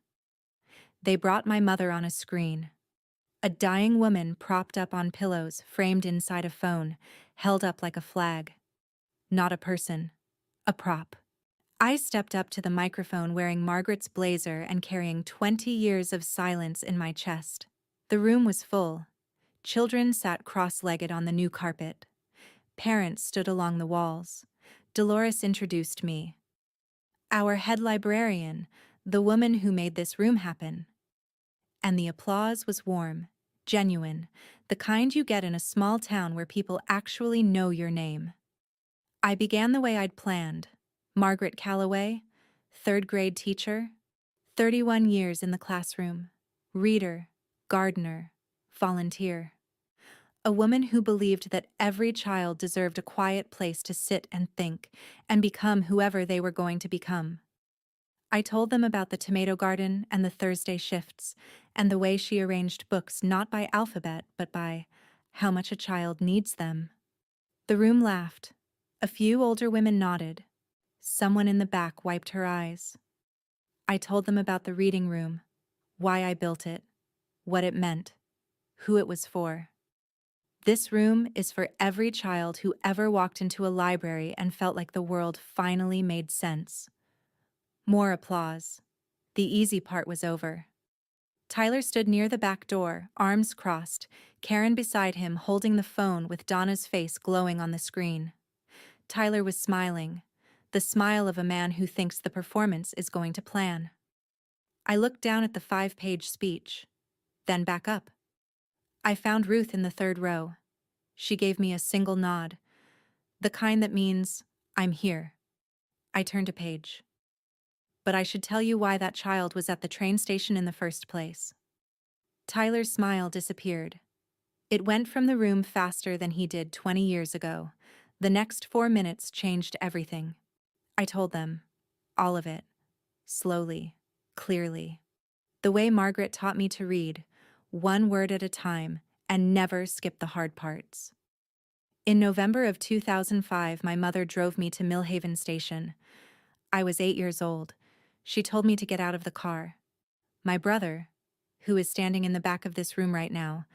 They brought my mother on a screen. A dying woman propped up on pillows, framed inside a phone, held up like a flag. Not a person. A prop. I stepped up to the microphone wearing Margaret's blazer and carrying 20 years of silence in my chest. The room was full. Children sat cross-legged on the new carpet. Parents stood along the walls. Dolores introduced me. Our head librarian, the woman who made this room happen. And the applause was warm, genuine, the kind you get in a small town where people actually know your name. I began the way I'd planned. Margaret Calloway, 3rd grade teacher, 31 years in the classroom, reader, gardener, volunteer. A woman who believed that every child deserved a quiet place to sit and think and become whoever they were going to become. I told them about the tomato garden and the Thursday shifts, and the way she arranged books not by alphabet but by how much a child needs them. The room laughed, A few older women nodded. Someone in the back wiped her eyes. I told them about the reading room, why I built it, what it meant, who it was for. This room is for every child who ever walked into a library and felt like the world finally made sense. More applause. The easy part was over. Tyler stood near the back door, arms crossed, Karen beside him holding the phone with Donna's face glowing on the screen. Tyler was smiling, the smile of a man who thinks the performance is going to plan. I looked down at the 5-page speech, then back up. I found Ruth in the third row. She gave me a single nod, the kind that means, I'm here. I turned a page. But I should tell you why that child was at the train station in the first place. Tyler's smile disappeared. It went from the room faster than he did 20 years ago. The next 4 minutes changed everything. I told them. All of it. Slowly. Clearly. The way Margaret taught me to read, one word at a time, and never skip the hard parts. In November of 2005, my mother drove me to Millhaven Station. I was 8 years old. She told me to get out of the car. My brother, who is standing in the back of this room right now,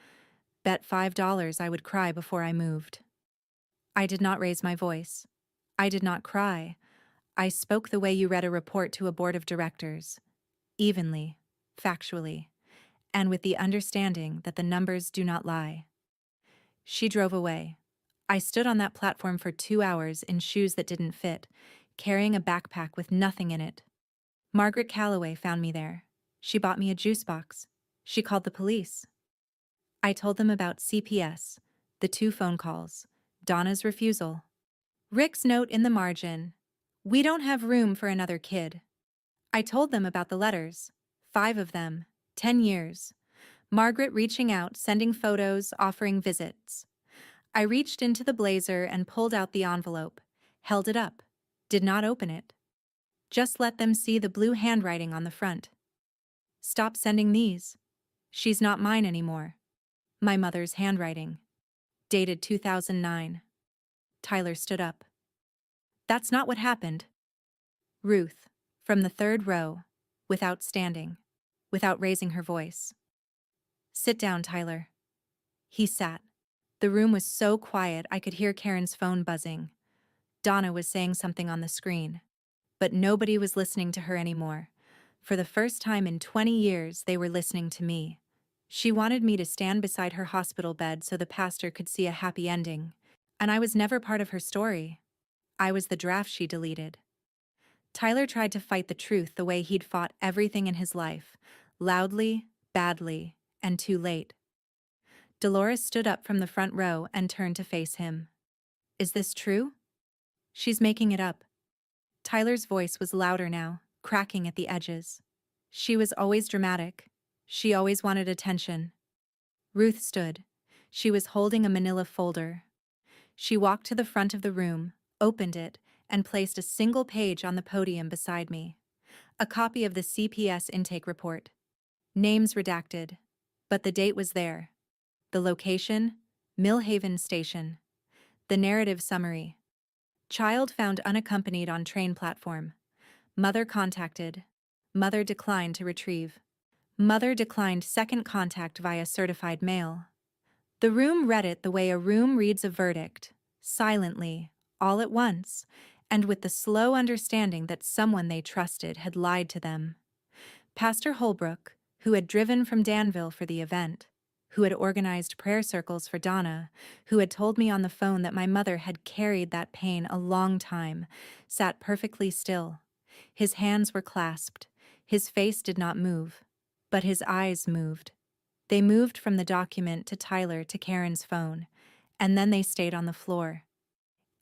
bet $5 I would cry before I moved. I did not raise my voice. I did not cry. I spoke the way you read a report to a board of directors. Evenly, factually, and with the understanding that the numbers do not lie. She drove away. I stood on that platform for 2 hours in shoes that didn't fit, carrying a backpack with nothing in it. Margaret Calloway found me there. She bought me a juice box. She called the police. I told them about CPS, the 2 phone calls, Donna's refusal. Rick's note in the margin. We don't have room for another kid. I told them about the letters. 5 of them. 10 years. Margaret reaching out, sending photos, offering visits. I reached into the blazer and pulled out the envelope, held it up, did not open it. Just let them see the blue handwriting on the front. Stop sending these. She's not mine anymore. My mother's handwriting. Dated 2009. Tyler stood up. That's not what happened. Ruth, from the third row, without standing, without raising her voice. Sit down, Tyler. He sat. The room was so quiet I could hear Karen's phone buzzing. Donna was saying something on the screen. But nobody was listening to her anymore. For the first time in 20 years, they were listening to me. She wanted me to stand beside her hospital bed so the pastor could see a happy ending. And I was never part of her story. I was the draft she deleted. Tyler tried to fight the truth the way he'd fought everything in his life, loudly, badly, and too late. Dolores stood up from the front row and turned to face him. Is this true? She's making it up. Tyler's voice was louder now, cracking at the edges. She was always dramatic. She always wanted attention. Ruth stood. She was holding a manila folder. She walked to the front of the room, opened it, and placed a single page on the podium beside me. A copy of the CPS intake report. Names redacted. But the date was there. The location, Millhaven Station. The narrative summary. Child found unaccompanied on train platform. Mother contacted. Mother declined to retrieve. Mother declined second contact via certified mail. The room read it the way a room reads a verdict, silently, all at once, and with the slow understanding that someone they trusted had lied to them. Pastor Holbrook, who had driven from Danville for the event, who had organized prayer circles for Donna, who had told me on the phone that my mother had carried that pain a long time, sat perfectly still. His hands were clasped. His face did not move. But his eyes moved. They moved from the document to Tyler to Karen's phone, and then they stayed on the floor.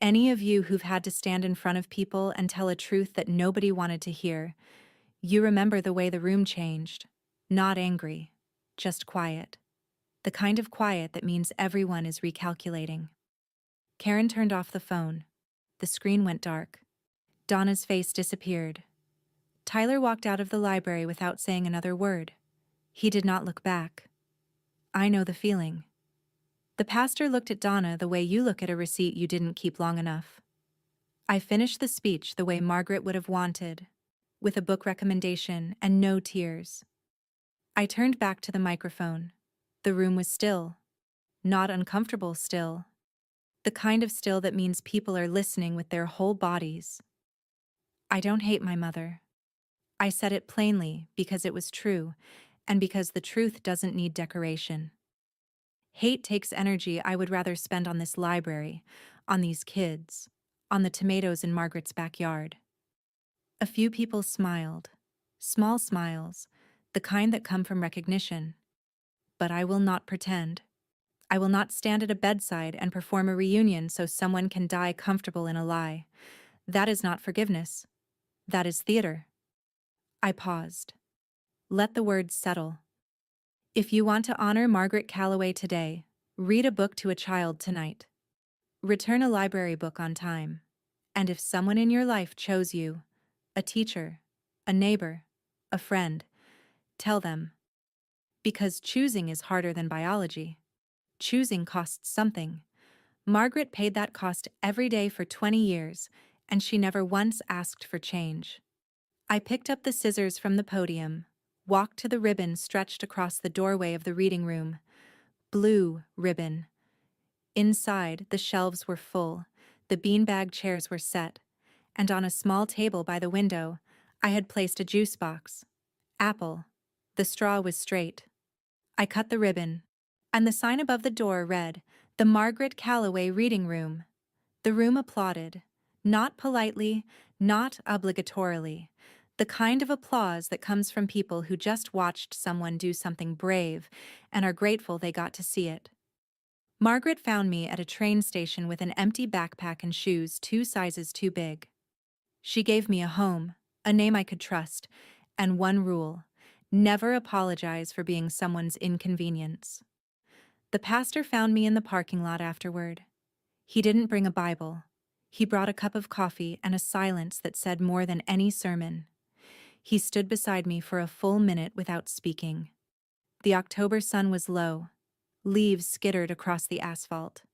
Any of you who've had to stand in front of people and tell a truth that nobody wanted to hear, you remember the way the room changed. Not angry, just quiet. The kind of quiet that means everyone is recalculating. Karen turned off the phone. The screen went dark. Donna's face disappeared. Tyler walked out of the library without saying another word. He did not look back. I know the feeling. The pastor looked at Donna the way you look at a receipt you didn't keep long enough. I finished the speech the way Margaret would have wanted, with a book recommendation and no tears. I turned back to the microphone. The room was still, not uncomfortable still, the kind of still that means people are listening with their whole bodies. I don't hate my mother. I said it plainly because it was true, and because the truth doesn't need decoration. Hate takes energy I would rather spend on this library, on these kids, on the tomatoes in Margaret's backyard. A few people smiled. Small smiles, the kind that come from recognition. But I will not pretend. I will not stand at a bedside and perform a reunion so someone can die comfortable in a lie. That is not forgiveness. That is theater. I paused. Let the words settle. If you want to honor Margaret Calloway today, read a book to a child tonight. Return a library book on time. And if someone in your life chose you, a teacher, a neighbor, a friend, tell them. Because choosing is harder than biology. Choosing costs something. Margaret paid that cost every day for 20 years, and she never once asked for change. I picked up the scissors from the podium, walked to the ribbon stretched across the doorway of the reading room. Blue ribbon. Inside, the shelves were full, the beanbag chairs were set, and on a small table by the window, I had placed a juice box. Apple. The straw was straight. I cut the ribbon, and the sign above the door read, "The Margaret Calloway Reading Room." The room applauded, not politely, not obligatorily, the kind of applause that comes from people who just watched someone do something brave and are grateful they got to see it. Margaret found me at a train station with an empty backpack and shoes 2 sizes too big. She gave me a home, a name I could trust, and one rule: never apologize for being someone's inconvenience. The pastor found me in the parking lot afterward. He didn't bring a Bible. He brought a cup of coffee and a silence that said more than any sermon. He stood beside me for a full minute without speaking. The October sun was low. Leaves skittered across the asphalt.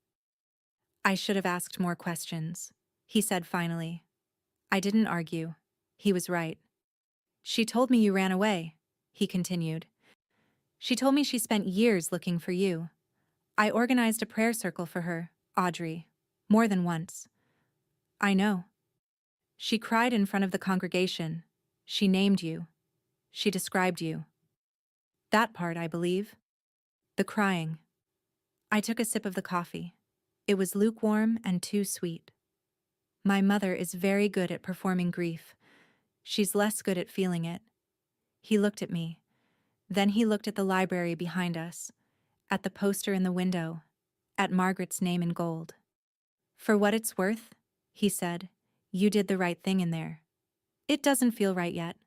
"I should have asked more questions," he said finally. I didn't argue. He was right. "She told me you ran away," he continued. "She told me she spent years looking for you. I organized a prayer circle for her, Audrey, more than once." "I know." "She cried in front of the congregation. She named you. She described you." "That part, I believe." "The crying." I took a sip of the coffee. It was lukewarm and too sweet. "My mother is very good at performing grief. She's less good at feeling it." He looked at me. Then he looked at the library behind us, at the poster in the window, at Margaret's name in gold. "For what it's worth," he said, "you did the right thing in there. It doesn't feel right yet.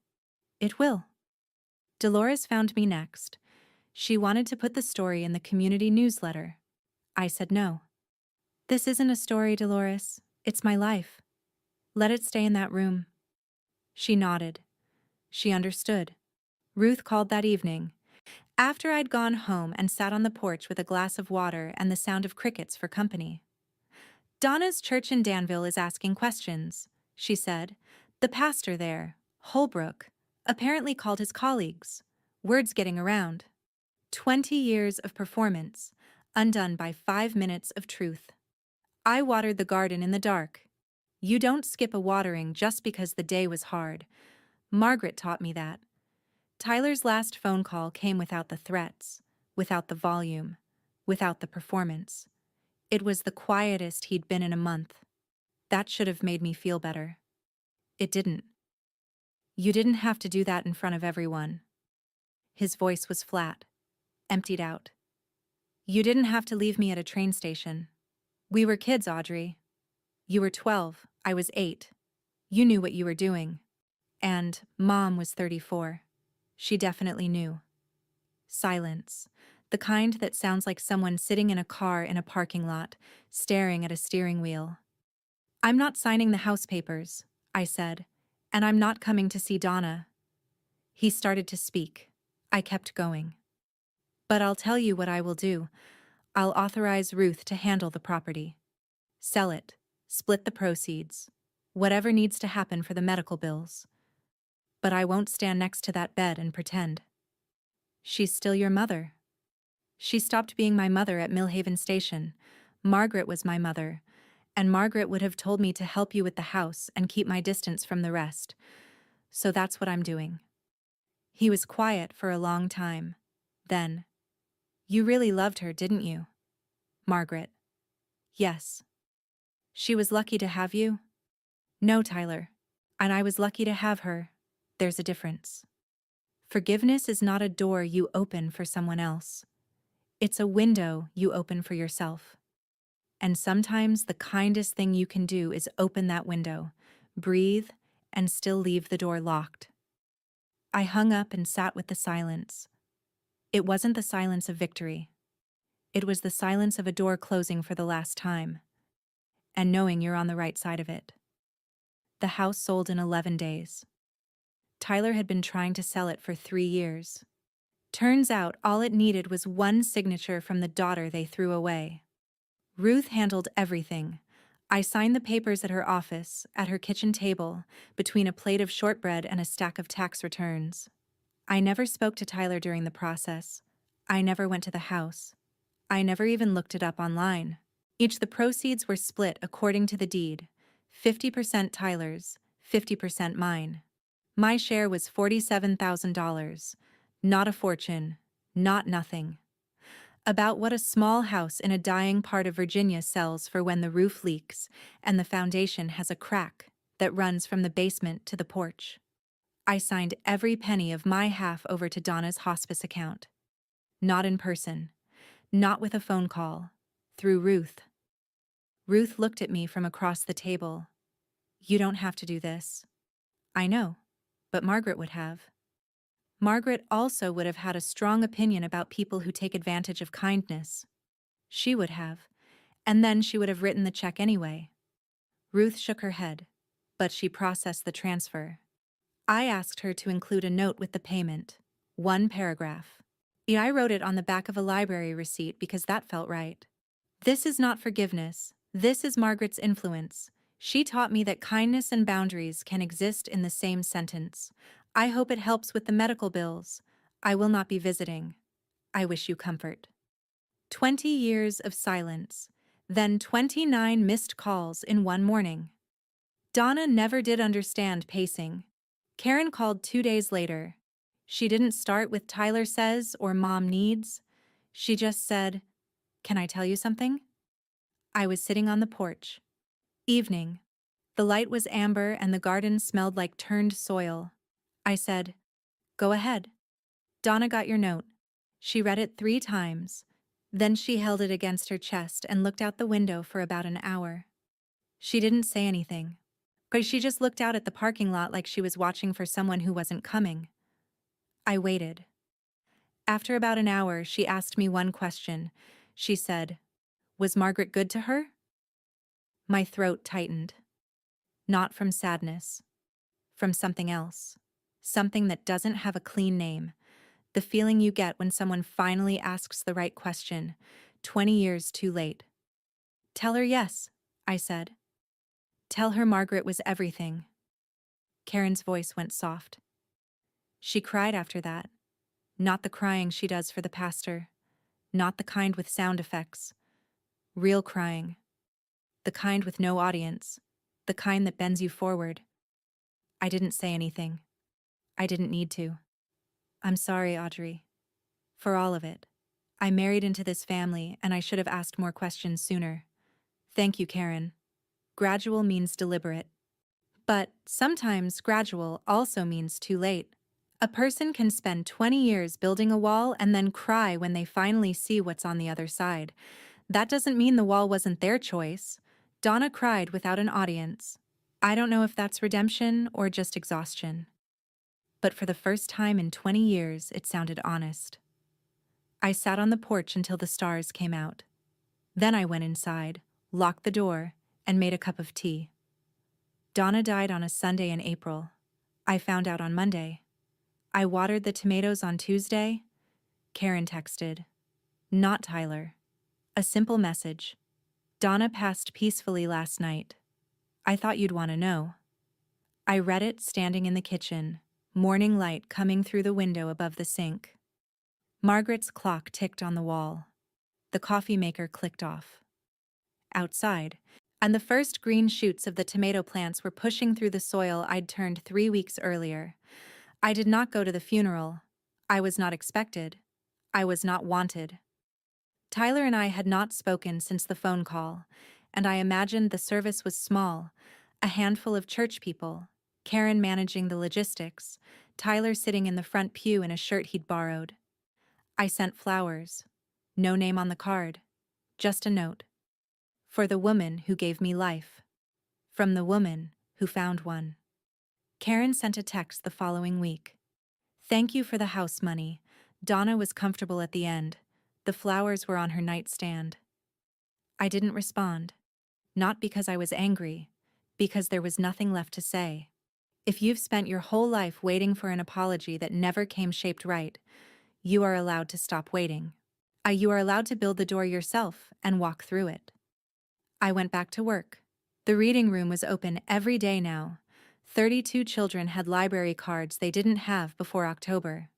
It will." Dolores found me next. She wanted to put the story in the community newsletter. I said no. "This isn't a story, Dolores. It's my life. Let it stay in that room." She nodded. She understood. Ruth called that evening, after I'd gone home and sat on the porch with a glass of water and the sound of crickets for company. "Donna's church in Danville is asking questions," she said. "The pastor there, Holbrook, apparently called his colleagues. Word's getting around. 20 years of performance, undone by 5 minutes of truth. I watered the garden in the dark. You don't skip a watering just because the day was hard. Margaret taught me that. Tyler's last phone call came without the threats, without the volume, without the performance. It was the quietest he'd been in a month. That should have made me feel better. It didn't. You didn't have to do that in front of everyone." His voice was flat, emptied out. "You didn't have to leave me at a train station. We were kids, Audrey. You were 12, I was 8. You knew what you were doing. And Mom was 34. She definitely knew." Silence. The kind that sounds like someone sitting in a car in a parking lot, staring at a steering wheel. "I'm not signing the house papers," I said, "and I'm not coming to see Donna." He started to speak. I kept going. "But I'll tell you what I will do. I'll authorize Ruth to handle the property. Sell it. Split the proceeds. Whatever needs to happen for the medical bills. But I won't stand next to that bed and pretend. She's still your mother. She stopped being my mother at Millhaven Station. Margaret was my mother, and Margaret would have told me to help you with the house and keep my distance from the rest. So that's what I'm doing. He was quiet for a long time. Then, you really loved her, didn't you? Margaret. Yes. She was lucky to have you? No, Tyler. And I was lucky to have her. There's a difference. Forgiveness is not a door you open for someone else. It's a window you open for yourself. And sometimes the kindest thing you can do is open that window, breathe, and still leave the door locked. I hung up and sat with the silence. It wasn't the silence of victory. It was the silence of a door closing for the last time, and knowing you're on the right side of it. The house sold in 11 days. Tyler had been trying to sell it for 3 years. Turns out all it needed was one signature from the daughter they threw away. Ruth handled everything. I signed the papers at her office, at her kitchen table, between a plate of shortbread and a stack of tax returns. I never spoke to Tyler during the process. I never went to the house. I never even looked it up online. The proceeds were split according to the deed. 50% Tyler's, 50% mine. My share was $47,000. Not a fortune, not nothing. About what a small house in a dying part of Virginia sells for when the roof leaks and the foundation has a crack that runs from the basement to the porch. I signed every penny of my half over to Donna's hospice account. Not in person, not with a phone call, through Ruth. Ruth looked at me from across the table. You don't have to do this. I know, but Margaret would have. Margaret also would have had a strong opinion about people who take advantage of kindness. She would have, and then she would have written the check anyway. Ruth shook her head, but she processed the transfer. I asked her to include a note with the payment, 1 paragraph. I wrote it on the back of a library receipt because that felt right. This is not forgiveness. This is Margaret's influence. She taught me that kindness and boundaries can exist in the same sentence. I hope it helps with the medical bills. I will not be visiting. I wish you comfort. 20 years of silence, then 29 missed calls in one morning. Donna never did understand pacing. Karen called 2 days later. She didn't start with Tyler says or Mom needs. She just said, "Can I tell you something?" I was sitting on the porch. Evening. The light was amber and the garden smelled like turned soil. I said, "Go ahead." Donna got your note. She read it 3 times. Then she held it against her chest and looked out the window for about an hour. She didn't say anything. She just looked out at the parking lot like she was watching for someone who wasn't coming. I waited. After about an hour, she asked me one question. She said, "Was Margaret good to her?" My throat tightened. Not from sadness. From something else. Something that doesn't have a clean name. The feeling you get when someone finally asks the right question, 20 years too late. "Tell her yes," I said. "Tell her Margaret was everything." Karen's voice went soft. She cried after that. Not the crying she does for the pastor. Not the kind with sound effects. Real crying. The kind with no audience. The kind that bends you forward. I didn't say anything. I didn't need to. I'm sorry, Audrey. For all of it. I married into this family and I should have asked more questions sooner. Thank you, Karen. Gradual means deliberate. But sometimes gradual also means too late. A person can spend 20 years building a wall and then cry when they finally see what's on the other side. That doesn't mean the wall wasn't their choice. Donna cried without an audience. I don't know if that's redemption or just exhaustion. But for the first time in 20 years, it sounded honest. I sat on the porch until the stars came out. Then I went inside, locked the door, and made a cup of tea. Donna died on a Sunday in April. I found out on Monday. I watered the tomatoes on Tuesday. Karen texted. Not Tyler. A simple message. Donna passed peacefully last night. I thought you'd want to know. I read it standing in the kitchen, morning light coming through the window above the sink. Margaret's clock ticked on the wall. The coffee maker clicked off. Outside, and the first green shoots of the tomato plants were pushing through the soil I'd turned 3 weeks earlier. I did not go to the funeral. I was not expected. I was not wanted. Tyler and I had not spoken since the phone call, and I imagined the service was small, a handful of church people, Karen managing the logistics, Tyler sitting in the front pew in a shirt he'd borrowed. I sent flowers. No name on the card. Just a note. For the woman who gave me life. From the woman who found one. Karen sent a text the following week. Thank you for the house money. Donna was comfortable at the end. The flowers were on her nightstand. I didn't respond. Not because I was angry, because there was nothing left to say. If you've spent your whole life waiting for an apology that never came shaped right, you are allowed to stop waiting. You are allowed to build the door yourself and walk through it. I went back to work. The reading room was open every day now. 32 children had library cards they didn't have before October.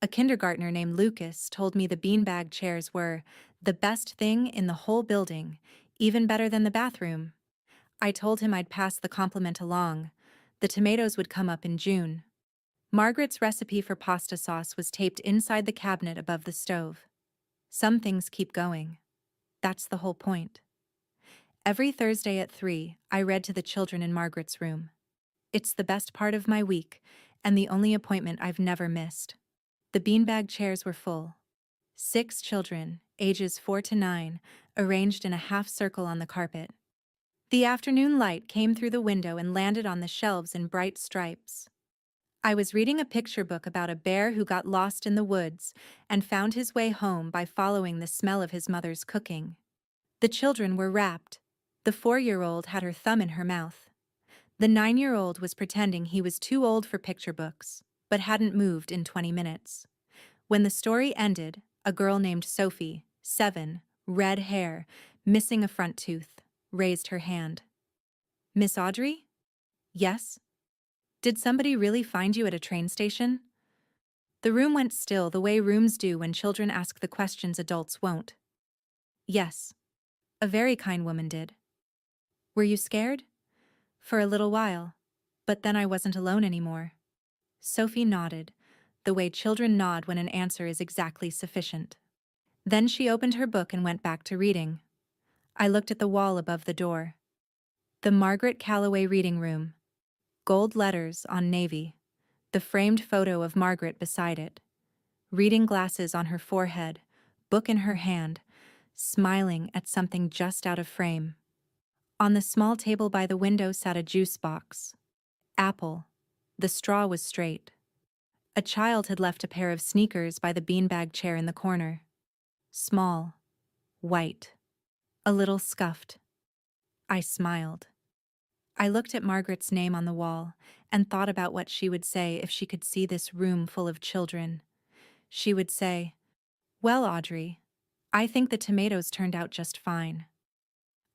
A kindergartner named Lucas told me the beanbag chairs were the best thing in the whole building, even better than the bathroom. I told him I'd pass the compliment along. The tomatoes would come up in June. Margaret's recipe for pasta sauce was taped inside the cabinet above the stove. Some things keep going. That's the whole point. Every Thursday at 3, I read to the children in Margaret's room. It's the best part of my week, and the only appointment I've never missed. The beanbag chairs were full. 6 children, ages 4 to 9, arranged in a half circle on the carpet. The afternoon light came through the window and landed on the shelves in bright stripes. I was reading a picture book about a bear who got lost in the woods and found his way home by following the smell of his mother's cooking. The children were rapt. The 4-year-old had her thumb in her mouth. The 9-year-old was pretending he was too old for picture books, but hadn't moved in 20 minutes. When the story ended, a girl named Sophie, 7, red hair, missing a front tooth, raised her hand. Miss Audrey? Yes? Did somebody really find you at a train station? The room went still the way rooms do when children ask the questions adults won't. Yes. A very kind woman did. Were you scared? For a little while, but then I wasn't alone anymore. Sophie nodded, the way children nod when an answer is exactly sufficient. Then she opened her book and went back to reading. I looked at the wall above the door. The Margaret Calloway reading room. Gold letters on navy. The framed photo of Margaret beside it. Reading glasses on her forehead, book in her hand, smiling at something just out of frame. On the small table by the window sat a juice box. Apple. The straw was straight. A child had left a pair of sneakers by the beanbag chair in the corner. Small. White. A little scuffed. I smiled. I looked at Margaret's name on the wall and thought about what she would say if she could see this room full of children. She would say, "Well, Audrey, I think the tomatoes turned out just fine."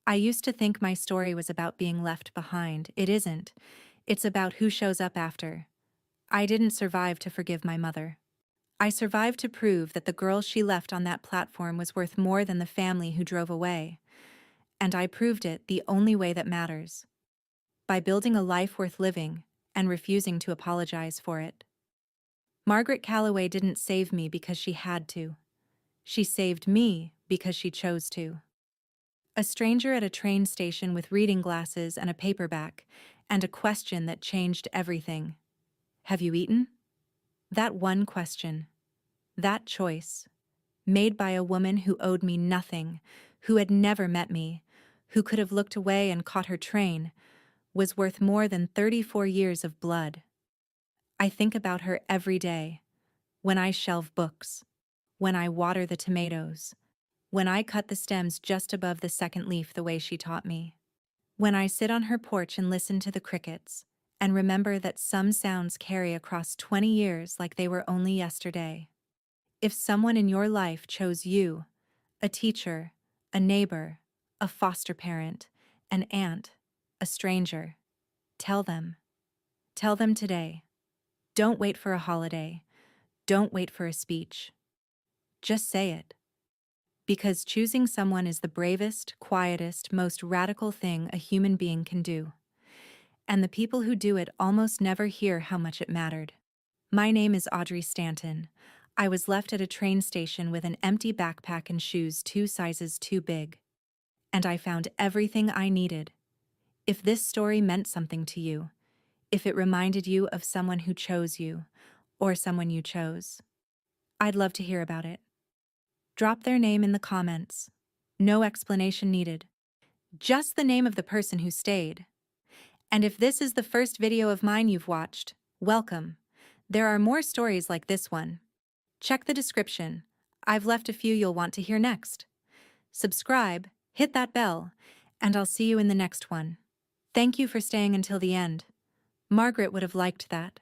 I used to think my story was about being left behind. It isn't. It's about who shows up after. I didn't survive to forgive my mother. I survived to prove that the girl she left on that platform was worth more than the family who drove away. And I proved it the only way that matters. By building a life worth living and refusing to apologize for it. Margaret Calloway didn't save me because she had to. She saved me because she chose to. A stranger at a train station with reading glasses and a paperback, and a question that changed everything. Have you eaten? That one question. That choice. Made by a woman who owed me nothing, who had never met me, who could have looked away and caught her train, was worth more than 34 years of blood. I think about her every day. When I shelve books. When I water the tomatoes. When I cut the stems just above the second leaf the way she taught me. When I sit on her porch and listen to the crickets, and remember that some sounds carry across 20 years like they were only yesterday. If someone in your life chose you, a teacher, a neighbor, a foster parent, an aunt, a stranger. Tell them. Tell them today. Don't wait for a holiday. Don't wait for a speech. Just say it. Because choosing someone is the bravest, quietest, most radical thing a human being can do. And the people who do it almost never hear how much it mattered. My name is Audrey Stanton. I was left at a train station with an empty backpack and shoes 2 sizes too big. And I found everything I needed. If this story meant something to you, if it reminded you of someone who chose you, or someone you chose, I'd love to hear about it. Drop their name in the comments. No explanation needed. Just the name of the person who stayed. And if this is the first video of mine you've watched, welcome. There are more stories like this one. Check the description. I've left a few you'll want to hear next. Subscribe, hit that bell, and I'll see you in the next one. Thank you for staying until the end. Margaret would have liked that.